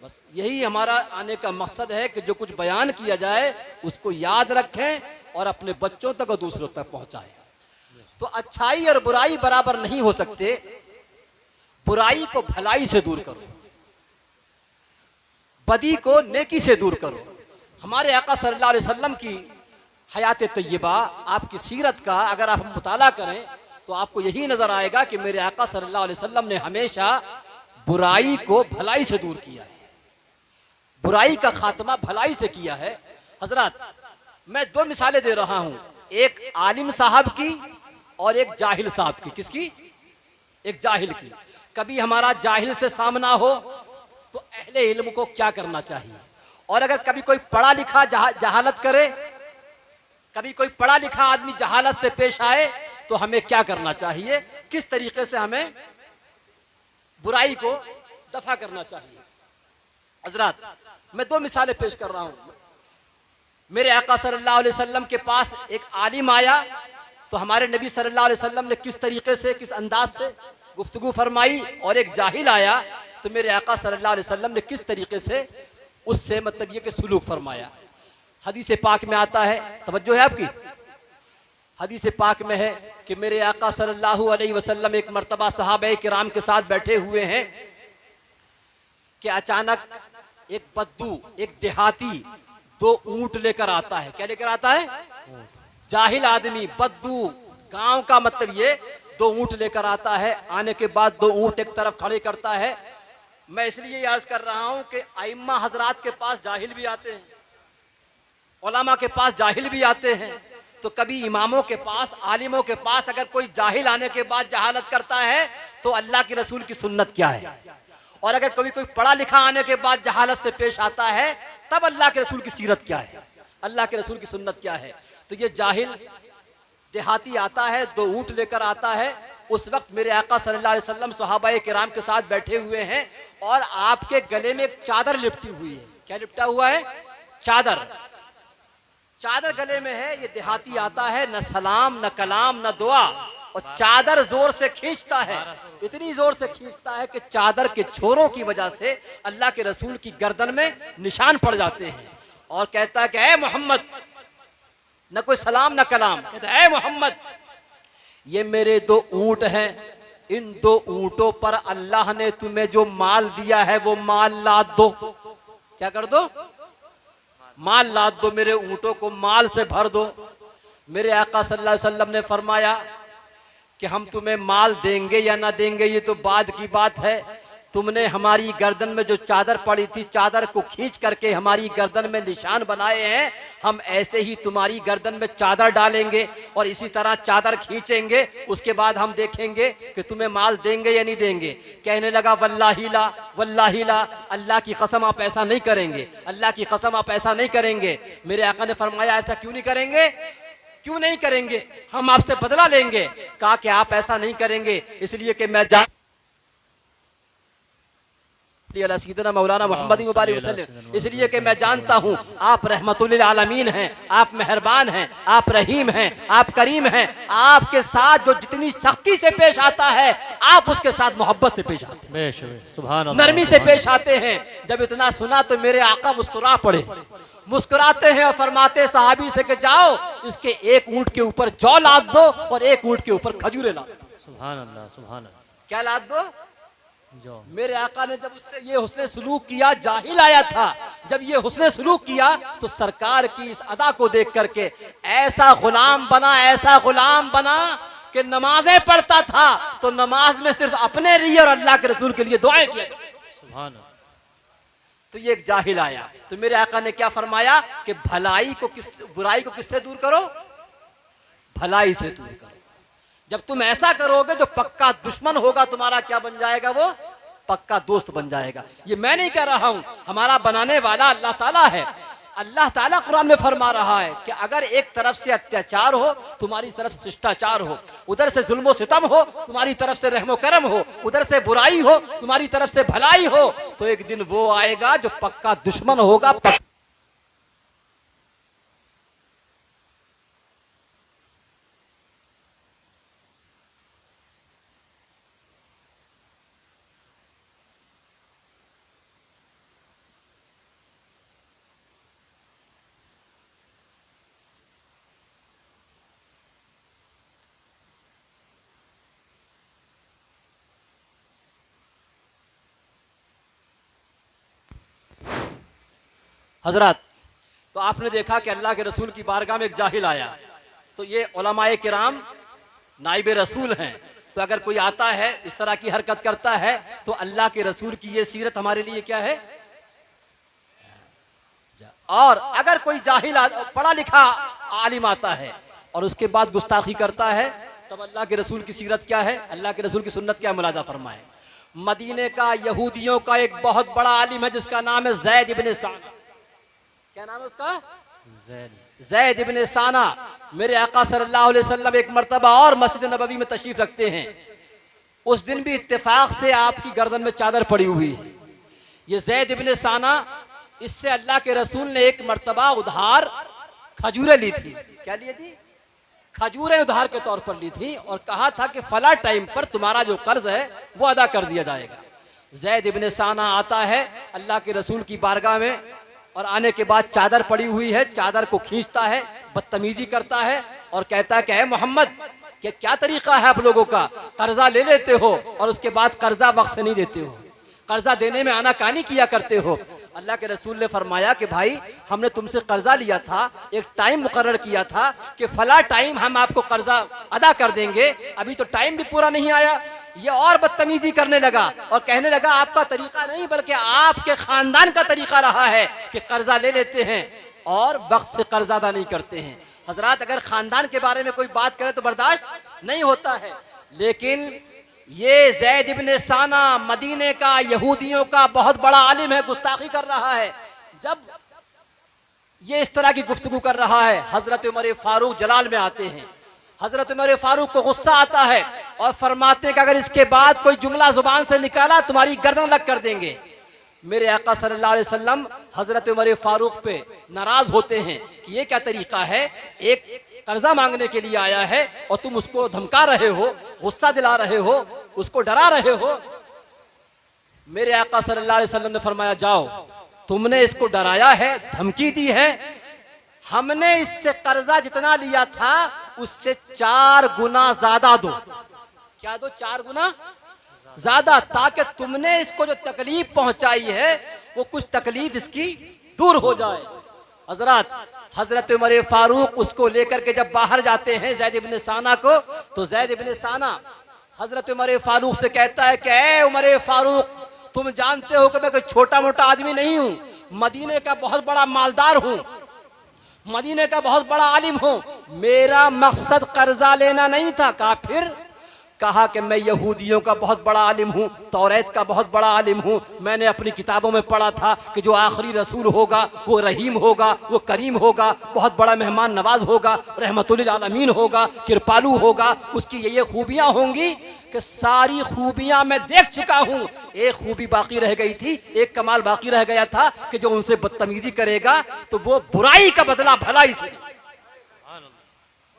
बस यही हमारा आने का मकसद है कि जो कुछ बयान किया जाए उसको याद रखें और अपने बच्चों तक और दूसरों तक पहुंचाएं। तो अच्छाई और बुराई बराबर नहीं हो सकते। बुराई को भलाई से दूर करो, बदी को नेकी से दूर करो। हमारे आका सल्लल्लाहु अलैहि वसल्लम की हयात तय्यबा, आपकी सीरत का अगर आप मुताला करें तो आपको यही नजर आएगा कि मेरे आका सल्लल्लाहु अलैहि वसल्लम ने हमेशा बुराई को भलाई से दूर किया है, बुराई का खात्मा भलाई से किया है। हजरत, मैं दो मिसालें दे रहा हूं, एक आलिम साहब की और एक जाहिल साहब की। किसकी? एक जाहिल की। कभी हमारा जाहिल से सामना हो तो अहले इल्म को क्या करना चाहिए, और अगर कभी कोई पढ़ा लिखा जहालत करे, कभी कोई पढ़ा लिखा आदमी जहालत से पेश आए तो हमें क्या करना चाहिए, किस तरीके से हमें बुराई को दफा करना चाहिए। हजरत, मैं दो मिसालें पेश कर रहा हूं। मेरे आका सल्लल्लाहु अलैहि वसल्लम के पास एक आलिम आया तो हमारे नबी सल्लल्लाहु अलैहि वसल्लम ने किस तरीके से, किस अंदाज से गुफ्तगू फरमाई, और एक जाहिल आया तो मेरे आका सल्लल्लाहु अलैहि वसल्लम ने किस तरीके से उससे मतलब ये कि सुलूक फरमाया। हदीस पाक में आता है, तवज्जो है आपकी, हदीस पाक में है कि मेरे आका सल्लल्लाहु अलैहि वसल्लम एक मर्तबा सहाबे किराम के साथ बैठे हुए हैं कि अचानक एक बद्दू, एक देहाती दो ऊंट लेकर आता है। क्या लेकर आता है? जाहिल आदमी, बद्दू, गांव का मतलब ये, दो ऊंट लेकर आता है। आने के बाद दो ऊंट एक तरफ खड़े करता है। मैं इसलिए याद कर रहा हूं कि आइम्मा हजरात के पास जाहिल भी आते हैं, उलमा के पास जाहिल भी आते हैं। तो कभी इमामों के पास, आलिमों के पास अगर कोई जाहिल आने के बाद जहालत करता है तो अल्लाह के रसूल की सुन्नत क्या है, और अगर कभी कोई पढ़ा लिखा आने के बाद जहालत से पेश आता है तब अल्लाह के रसूल की सीरत क्या है, अल्लाह के रसूल की सुन्नत क्या है। तो ये जाहिल देहाती आता है, दो ऊंट लेकर आता है। उस वक्त मेरे आका सल्लल्लाहु अलैहि वसल्लम सहाबाए किराम के साथ बैठे हुए हैं और आपके गले में एक चादर लिपटी हुई है। क्या लिपटा हुआ है? चादर। चादर गले में है। ये देहाती आता है, न सलाम न कलाम न दुआ, और चादर जोर से खींचता है, इतनी जोर से खींचता है कि चादर के छोरों की वजह से अल्लाह के रसूल की गर्दन में निशान पड़ जाते हैं। और कहता है कि ऐ मोहम्मद, न कोई सलाम न कलाम, कहता है ऐ मोहम्मद, ये मेरे दो ऊंट हैं, इन दो ऊंटों पर अल्लाह ने तुम्हें जो माल दिया है वो माल लाद दो। क्या कर दो? माल लाद दो, मेरे ऊंटों को माल से भर दो। मेरे आका सल्लल्लाहु अलैहि वसल्लम ने फरमाया कि हम तुम्हें माल देंगे या ना देंगे ये तो बाद की बात है। तुमने हमारी गर्दन में जो चादर पड़ी थी, चादर को खींच करके हमारी गर्दन में निशान बनाए हैं, हम ऐसे ही तुम्हारी गर्दन में चादर डालेंगे और इसी तरह चादर खींचेंगे। उसके बाद हम देखेंगे कि तुम्हें माल देंगे या नहीं देंगे। कहने लगा वल्लाही ला, वल्लाही ला, अल्लाह की कसम आप ऐसा नहीं करेंगे, अल्लाह की कसम आप ऐसा नहीं करेंगे। मेरे आका ने फरमाया ऐसा क्यों नहीं करेंगे? क्यों नहीं करेंगे? हम आपसे बदला लेंगे। कहा कि आप ऐसा नहीं करेंगे इसलिए कि मैं सीदना मौलाना मोहम्मद वसल्लम, इसलिए कि मैं जानता हूं आप रहमतुल आलमीन हैं, आप मेहरबान हैं, आप रहीम हैं, आप करीम हैं। आपके साथ जो जितनी सख्ती से पेश आता है आप उसके साथ मोहब्बत से पेश आते हैं, नरमी से पेश आते हैं। जब इतना सुना तो मेरे आका मुस्कुरा पड़े, मुस्कुराते हैं और फरमाते सहाबी से कि जाओ इसके एक ऊंट के ऊपर जौ लाद दो और एक ऊंट के ऊपर खजूरें लाद दो। सुभान अल्लाह, सुभान अल्लाह। क्या लाद दो? मेरे आका ने जब उससे ये हुस्ने सलूक किया, जाहिल आया था, जब ये हुस्ने सलूक किया तो सरकार की इस अदा को देख करके ऐसा गुलाम बना, ऐसा गुलाम बना कि नमाजें पढ़ता था तो नमाज में सिर्फ अपने लिए और अल्लाह के रसूल के लिए दुआएं किया। सुभान अल्लाह। तो ये एक जाहिल आया तो मेरे आका ने क्या फरमाया कि भलाई को बुराई को किससे दूर करो? भलाई से दूर करो। जब तुम ऐसा करोगे जो पक्का दुश्मन होगा तुम्हारा क्या बन जाएगा? वो पक्का दोस्त बन जाएगा। ये मैं नहीं कह रहा हूं, हमारा बनाने वाला अल्लाह ताला है। अल्लाह ताला कुरान में फरमा रहा है कि अगर एक तरफ से अत्याचार हो तुम्हारी तरफ से शिष्टाचार हो, उधर से जुल्म सितम हो तुम्हारी तरफ से रहमो करम हो, उधर से बुराई हो तुम्हारी तरफ से भलाई हो, तो एक दिन वो आएगा जो पक्का दुश्मन होगा। हजरत, तो आपने देखा कि अल्लाह के रसूल की बारगाह में एक जाहिल आया, तो ये उलमाए किराम नाइबे रसूल हैं, तो अगर कोई आता है इस तरह की हरकत करता है तो अल्लाह के रसूल की ये सीरत हमारे लिए क्या है। और अगर कोई जाहिल पढ़ा लिखा आलिम आता है और उसके बाद गुस्ताखी करता है, तब अल्लाह के रसूल की सीरत क्या है, अल्लाह के रसूल की सुन्नत क्या मुलाजा फरमाए। मदीने का यहूदियों का एक बहुत बड़ा आलिम है जिसका नाम है ज़ैद इब्ने साना। क्या नाम है उसका? ज़ैद इब्ने साना। मेरे आका सल्लल्लाहु अलैहि वसल्लम एक मर्तबा और मस्जिद नबवी में तशरीफ रखते हैं। उस दिन भी इत्तेफाक से आपकी गर्दन में चादर पड़ी हुई है। ये ज़ैद इब्ने साना, इससे अल्लाह के रसूल ने एक मर्तबा उधार खजूरें ली थी। क्या ली थी? खजूरें उधार के तौर पर ली थी और कहा था कि फला टाइम पर तुम्हारा जो कर्ज है वो अदा कर दिया जाएगा। ज़ैद इब्ने साना आता है अल्लाह के रसूल की बारगाह में और आने के बाद चादर पड़ी हुई है, चादर को खींचता है, बदतमीजी करता है और कहता है कि मोहम्मद क्या तरीका है आप लोगों का, कर्जा ले लेते हो और उसके बाद कर्जा वक्त से नहीं देते हो, कर्जा देने में आनाकानी किया करते हो। अल्लाह के रसूल ने फरमाया कि भाई हमने तुमसे कर्जा लिया था, एक टाइम मुकर्रर किया था कि फला टाइम हम आपको कर्जा अदा कर देंगे, अभी तो टाइम भी पूरा नहीं आया। ये और बदतमीजी करने लगा और कहने लगा आपका तरीका नहीं बल्कि आपके खानदान का तरीका रहा है कि कर्जा ले लेते हैं और वक्त से कर्जा अदा नहीं करते हैं। हजरात, अगर खानदान के बारे में कोई बात करे तो बर्दाश्त नहीं होता है, लेकिन ये ज़ैद इब्ने साना मदीने का यहूदियों का बहुत बड़ा आलिम है, गुस्ताखी कर रहा है। जब ये इस तरह की गुफ्तगू कर रहा है, हजरत उमर फारूक जलाल में आते हैं। हजरत उमर फारूक को गुस्सा आता है और फरमाते हैं कि अगर इसके बाद कोई जुमला जुबान से निकाला तुम्हारी गर्दन अलग कर देंगे। मेरे आका सल्लल्लाहु अलैहि वसल्लम हजरत उमर फारूक पे नाराज होते हैं कि ये क्या तरीका है, एक कर्जा मांगने के लिए आया है और तुम उसको धमका रहे हो, गुस्सा दिला रहे हो, उसको डरा रहे हो। मेरे आका सल्लल्लाहु अलैहि वसल्लम ने फरमाया जाओ, तुमने इसको डराया है, धमकी दी है, हमने इससे कर्जा जितना लिया था उससे 4 गुना ज्यादा दो। क्या दो? 4 गुना ज्यादा, ताकि तुमने इसको जो तकलीफ पहुंचाई है वो कुछ तकलीफ इसकी दूर हो जाए। हजरत, हजरत उमर फारूक उसको लेकर के जब बाहर जाते हैं ज़ैद इब्ने साना को, तो ज़ैद इब्ने साना हजरत उमर फारूक से कहता है कि ए उमर फारूक, तुम जानते हो कि मैं कोई छोटा मोटा आदमी नहीं हूं, मदीने का बहुत बड़ा मालदार हूं, मदीने का बहुत बड़ा आलिम हूं, मेरा मकसद कर्जा लेना नहीं था। कहा कि मैं यहूदियों का बहुत बड़ा आलिम हूँ, तौरात का बहुत बड़ा आलिम हूँ, मैंने अपनी किताबों में पढ़ा था कि जो आखिरी रसूल होगा वो रहीम होगा, वो करीम होगा, बहुत बड़ा मेहमान नवाज होगा, रहमतुल आलमीन होगा, कृपालु होगा, उसकी ये खूबियाँ होंगी कि सारी खूबियाँ मैं देख चुका हूँ, एक खूबी बाकी रह गई थी, एक कमाल बाकी रह गया था कि जो उनसे बदतमीजी करेगा तो वो बुराई का बदला भलाई से,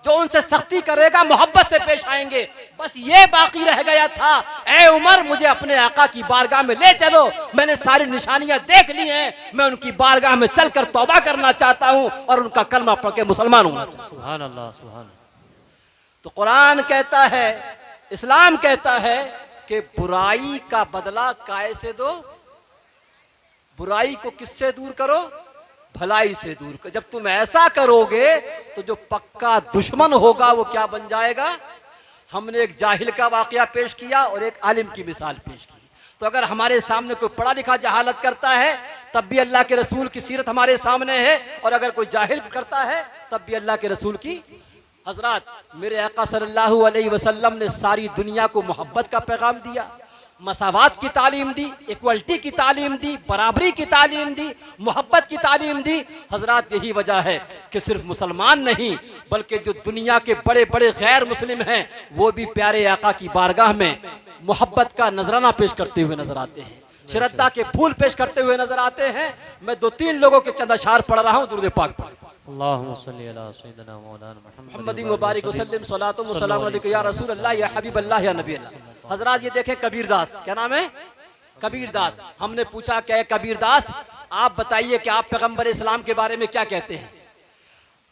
जो उनसे सख्ती करेगा मोहब्बत से पेश आएंगे, बस ये बाकी रह गया था। ए उमर, मुझे अपने आका की बारगाह में ले चलो, मैंने सारी निशानियां देख ली हैं, मैं उनकी बारगाह में चलकर तौबा करना चाहता हूं और उनका कलमा पढ़ के मुसलमान होना चाहता हूं। सुभान अल्लाह, सुभान अल्लाह। तो कुरान कहता है, इस्लाम कहता है कि बुराई का बदला काय से दो, बुराई को किससे दूर करो, भलाई से दूर कर। जब तुम ऐसा करोगे तो जो पक्का दुश्मन होगा वो क्या बन जाएगा। हमने एक जाहिल का वाकया पेश किया और एक आलिम की मिसाल पेश की। तो अगर हमारे सामने कोई पढ़ा लिखा जहालत करता है तब भी अल्लाह के रसूल की सीरत हमारे सामने है, और अगर कोई जाहिल करता है तब भी अल्लाह के रसूल की। हजरत, मेरे आका सल्लल्लाहु अलैहि वसल्लम ने सारी दुनिया को मोहब्बत का पैगाम दिया, मसावात की तालीम दी, इक्वलिटी की तालीम दी, बराबरी की तालीम दी, मोहब्बत की तालीम दी। हजरत, यही वजह है कि सिर्फ मुसलमान नहीं बल्कि जो दुनिया के बड़े बड़े गैर मुस्लिम हैं वो भी प्यारे आका की बारगाह में मोहब्बत का नजराना पेश करते हुए नजर आते हैं, श्रद्धा के फूल पेश करते हुए नजर आते हैं। मैं 2-3 लोगों के चंद अशार पढ़ रहा हूँ, दुरूद पाक पढ़। अल्लाहुम्मा सल्ली अला सय्यिदिना मौलाना मुहम्मद मुबारक वसल्लम सलातो व सलाम अलैका या रसूल अल्लाह या हबीब अल्लाह या नबी अल्लाह। हजरत, ये देखें कबीर दास, क्या नाम है? कबीर दास। हमने पूछा क्या कबीर दास, आप बताइए कि आप पैगंबर इस्लाम के बारे में क्या कहते हैं।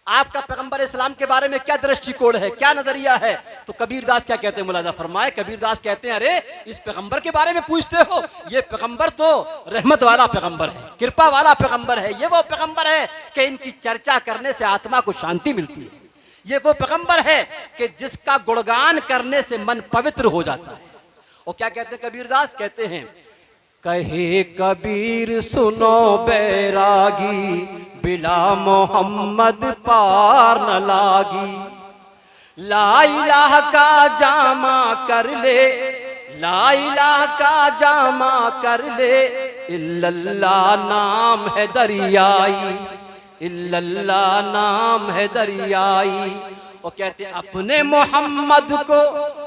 आपका पैगंबर इस्लाम के बारे में क्या दृष्टिकोण है, क्या नजरिया है? तो कबीरदास क्या कहते हैं, मुलाजा फरमाए, कबीरदास कहते हैं, अरे इस पैगंबर के बारे में पूछते हो, ये पैगंबर तो रहमत वाला पैगंबर है, कृपा वाला पैगंबर है। ये वो पैगंबर है कि इनकी चर्चा करने से आत्मा को शांति मिलती है। ये वो पैगंबर है कि जिसका गुणगान करने से मन पवित्र हो जाता है। और क्या कहते हैं कबीरदास, कहते हैं, कहे कबीर सुनो बैरागी, बिला मोहम्मद पार न लागी। ला इलाह का जामा कर ले, ला इलाह का जामा कर ले, इल्लल्लाह नाम है दरियाई, इल्लल्लाह नाम है दरियाई। और कहते अपने मोहम्मद को,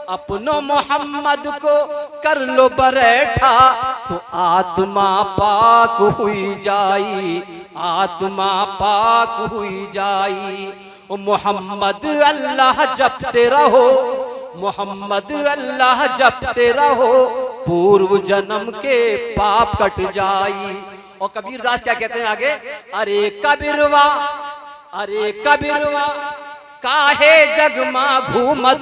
अपनो मोहम्मद को कर लो बरैठा, तो आत्मा पाक हुई जाई, आत्मा पाक हुई जाई। ओ मोहम्मद अल्लाह जपते रहो, मोहम्मद अल्लाह जपते रहो, पूर्व जन्म के पाप कट जाई। और कबीरदास क्या कहते हैं आगे, अरे कबीरवा, अरे कबीरवा काहे जगमा घूमत,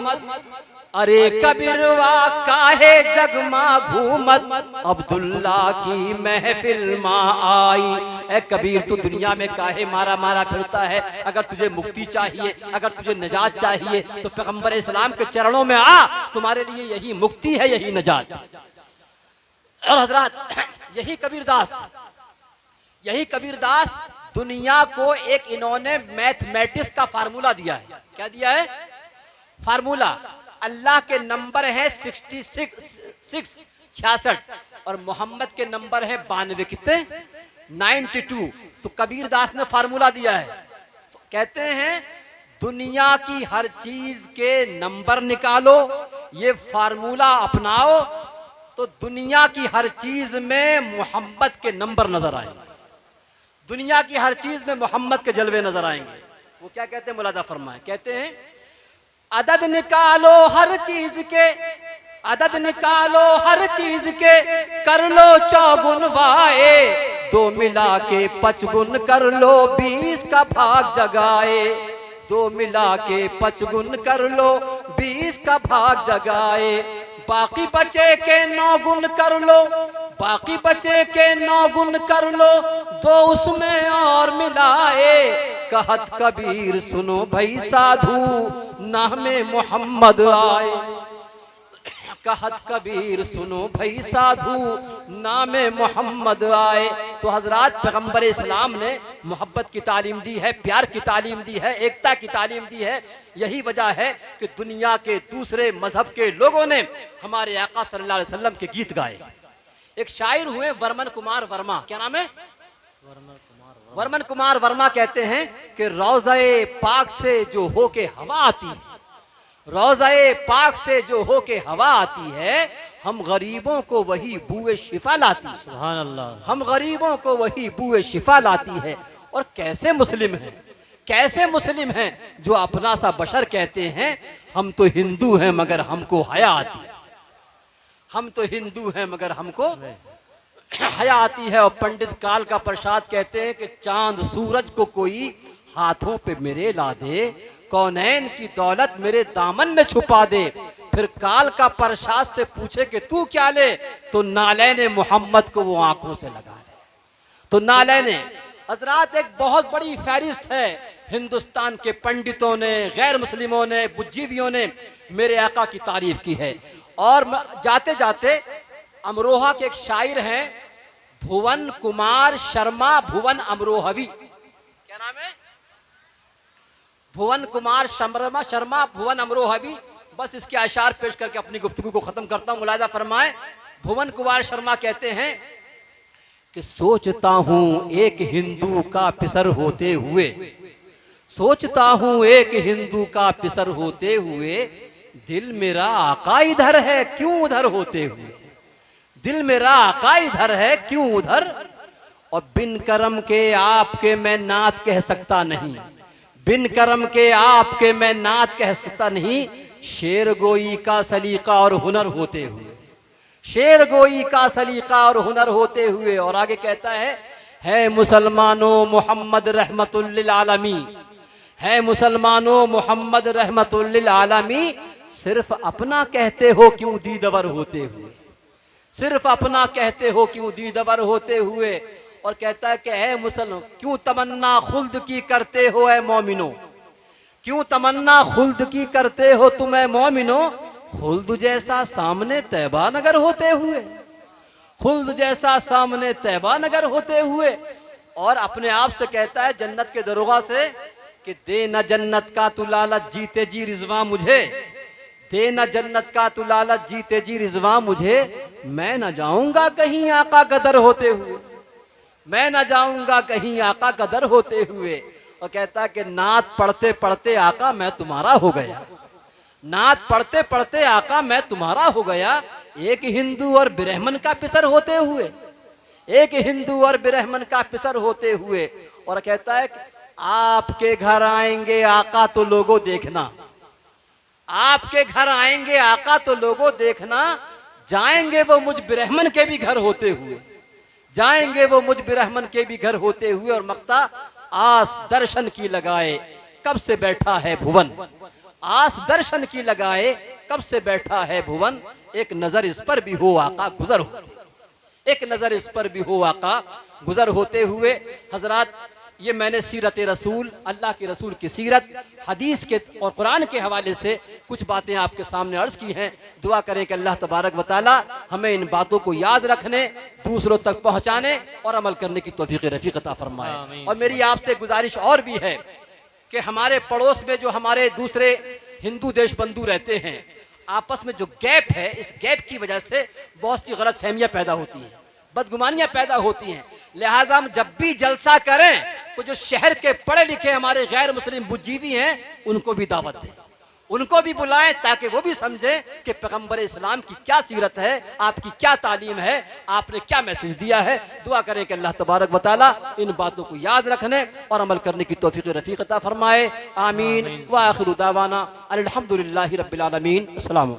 अरे कबीरवा काहे जगमा घूमत, अब्दुल्ला की महफिल में आई। ए कबीर तू दुनिया में काहे मारा मारा फिरता है? अगर तुझे मुक्ति चाहिए, अगर तुझे नजात चाहिए, तो पैगंबर इस्लाम के चरणों में आ, तुम्हारे लिए यही मुक्ति है, यही नजात। और हजरात यही कबीरदास, यही कबीरदास दुनिया को एक इन्होंने मैथमेटिक्स का फार्मूला दिया है। क्या दिया है? फार्मूला। अल्लाह के नंबर है 66 और मोहम्मद के नंबर है 92, कितने? 92। तो कबीरदास ने फार्मूला दिया है, कहते हैं दुनिया की हर चीज के नंबर निकालो, ये फार्मूला अपनाओ, तो दुनिया की हर चीज में मोहम्मद के नंबर नजर आएंगे, दुनिया की हर चीज में मोहम्मद के जलवे नजर आएंगे। वो क्या कहते हैं, मुलाजा फरमाए, कहते हैं अदद निकालो हर चीज के, अदद निकालो हर चीज के, कर लो चौगुन वाए, 2 मिला के 55 कर लो, 20 का भाग जगाए, 2 मिला के 55 कर लो, 20 का भाग जगाए। बाकी बचे के 9 गुण कर लो, बाकी बचे के 9 गुण कर लो, 2 उसमें और मिलाए। कहत कबीर सुनो भाई साधु, नामे मोहम्मद आए, कहत कबीर सुनो भाई साधु, नामे मोहम्मद आए। तो हजरात पैगंबर इस्लाम ने मोहब्बत की तालीम दी है, प्यार की तालीम दी है, एकता की तालीम दी है। यही वजह है कि दुनिया के दूसरे मजहब के लोगों ने हमारे आका सल्लल्लाहु अलैहि वसल्लम के गीत गाए। एक शायर हुए वर्मन कुमार वर्मा, क्या नाम है? वर्मन कुमार वर्मा कहते हैं कि रोज़ाए पाक से जो हो के हवा आती है, रोज़ाए पाक से जो हो के हवा आती है, हम गरीबों को वही बूए शिफा लाती है। सुभान अल्लाह। हम गरीबों को वही बूए शिफा लाती है। और कैसे मुस्लिम हैं, कैसे मुस्लिम हैं जो अपना सा बशर कहते हैं, हम तो हिंदू हैं मगर हमको हया आती है, हम तो हिंदू हैं मगर हमको हया आती है। और पंडित काल का प्रसाद कहते हैं कि चांद सूरज को कोई हाथों पे मेरे ला दे, कौनैन की दौलत मेरे दामन में छुपा दे, फिर काल का प्रसाद से पूछे कि तू क्या ले, तो नालैने मोहम्मद को वो आंखों से लगा ले। तो नालैने हजरात एक बहुत बड़ी फहरिस्त है, हिंदुस्तान के पंडितों ने, गैर मुस्लिमों ने, बुद्धिजीवियों ने मेरे आका की तारीफ की है। और जाते जाते अमरोहा के एक शायर हैं भुवन कुमार शर्मा, भुवन अमरोहवी, क्या नाम है? भुवन कुमार शर्मा भुवन अमरोहवी। बस इसके आशार पेश करके अपनी गुफ्तगू को खत्म करता हूं। मुलाजा फरमाए, भुवन कुमार शर्मा कहते हैं कि सोचता हूं एक हिंदू का पिसर होते हुए, सोचता हूं एक हिंदू का पिसर होते हुए, दिल मेरा आका इधर है क्यों उधर होते हुए, दिल मेरा आका इधर है क्यों उधर। और बिन करम के आपके मैं नात कह सकता नहीं, बिन करम के आपके मैं नात कह सकता नहीं, शेर गोई का सलीका और हुनर होते हुए, शेर गोई का सलीका और हुनर होते हुए। और आगे कहता है मुसलमानों मोहम्मद रहमतुल लिल आलमीन, है मुसलमानों मोहम्मद रहमतुल लिल आलमी सिर्फ अपना कहते हो क्यों दीदवर होते हुए, सिर्फ अपना कहते हो क्यों दीदवर होते हुए। और कहता है कि है मुसलमान क्यों तमन्ना खुल्द की करते हो ए मोमिनो, क्यों तमन्ना खुल्द की करते हो तुम ए मोमिनो, खुल्द जैसा सामने तैबा नगर होते हुए, खुल्द जैसा सामने तैबा नगर होते हुए। और अपने आप से कहता है जन्नत के दरोगा से कि दे न जन्नत का तू लालच जीते जी रिजवा मुझे, दे न जन्नत का तू लालच जीते जी रिजवा मुझे, मैं न जाऊंगा कहीं आका गदर होते हुए, मैं न जाऊंगा कहीं आका गदर होते हुए। और कहता है कि नात पढ़ते पढ़ते आका मैं तुम्हारा हो गया, नात पढ़ते पढ़ते आका मैं तुम्हारा हो गया। एक हिंदू और ब्राह्मण का पिसर होते हुए, एक हिंदू और ब्राह्मण का पिसर होते हुए। और कहता है आपके घर आएंगे आका तो लोगों देखना, आपके घर आएंगे आका तो लोगों देखना, जाएंगे वो मुझ ब्राह्मण के भी घर होते हुए, जाएंगे वो मुझ ब्राह्मण के भी घर होते हुए। और मक्ता आस दर्शन की लगाए कब से बैठा है भुवन, आस दर्शन की लगाए कब से बैठा है भुवन, एक नजर इस पर भी हो आका गुजर हो, एक नजर इस पर भी हो आका गुजर होते हुए। हजरात ये मैंने सीरत रसूल, अल्लाह के रसूल की सीरत, हदीस के और कुरान के हवाले से कुछ बातें आपके सामने अर्ज की हैं। दुआ करें कि अल्लाह तबारक व तआला हमें इन बातों को याद रखने, दूसरों तक पहुंचाने और अमल करने की तौफीक रफीक अता फरमाए। और मेरी आपसे गुजारिश और भी है कि हमारे पड़ोस में जो हमारे दूसरे हिंदू देश बंधु रहते हैं, आपस में जो गैप है, इस गैप की वजह से बहुत सी गलत फहमियां पैदा होती हैं, बदगुमानियां पैदा होती हैं। लिहाजा हम जब भी जलसा करें तो जो शहर के पढ़े लिखे हमारे गैर मुस्लिम बुद्धिजीवी हैं उनको भी दावत दें, उनको भी बुलाएं ताकि वो भी समझें कि पैगंबर इस्लाम की क्या सीरत है, आपकी क्या तालीम है, आपने क्या मैसेज दिया है। दुआ करें कि अल्लाह तबारक व तआला इन बातों को याद रखने और अमल करने की तौफीक रफीक अता फरमाए। आमीन व आखिरु दावाना अल्हम्दुलिल्लाहि रब्बिल आलमीन। अस्सलाम।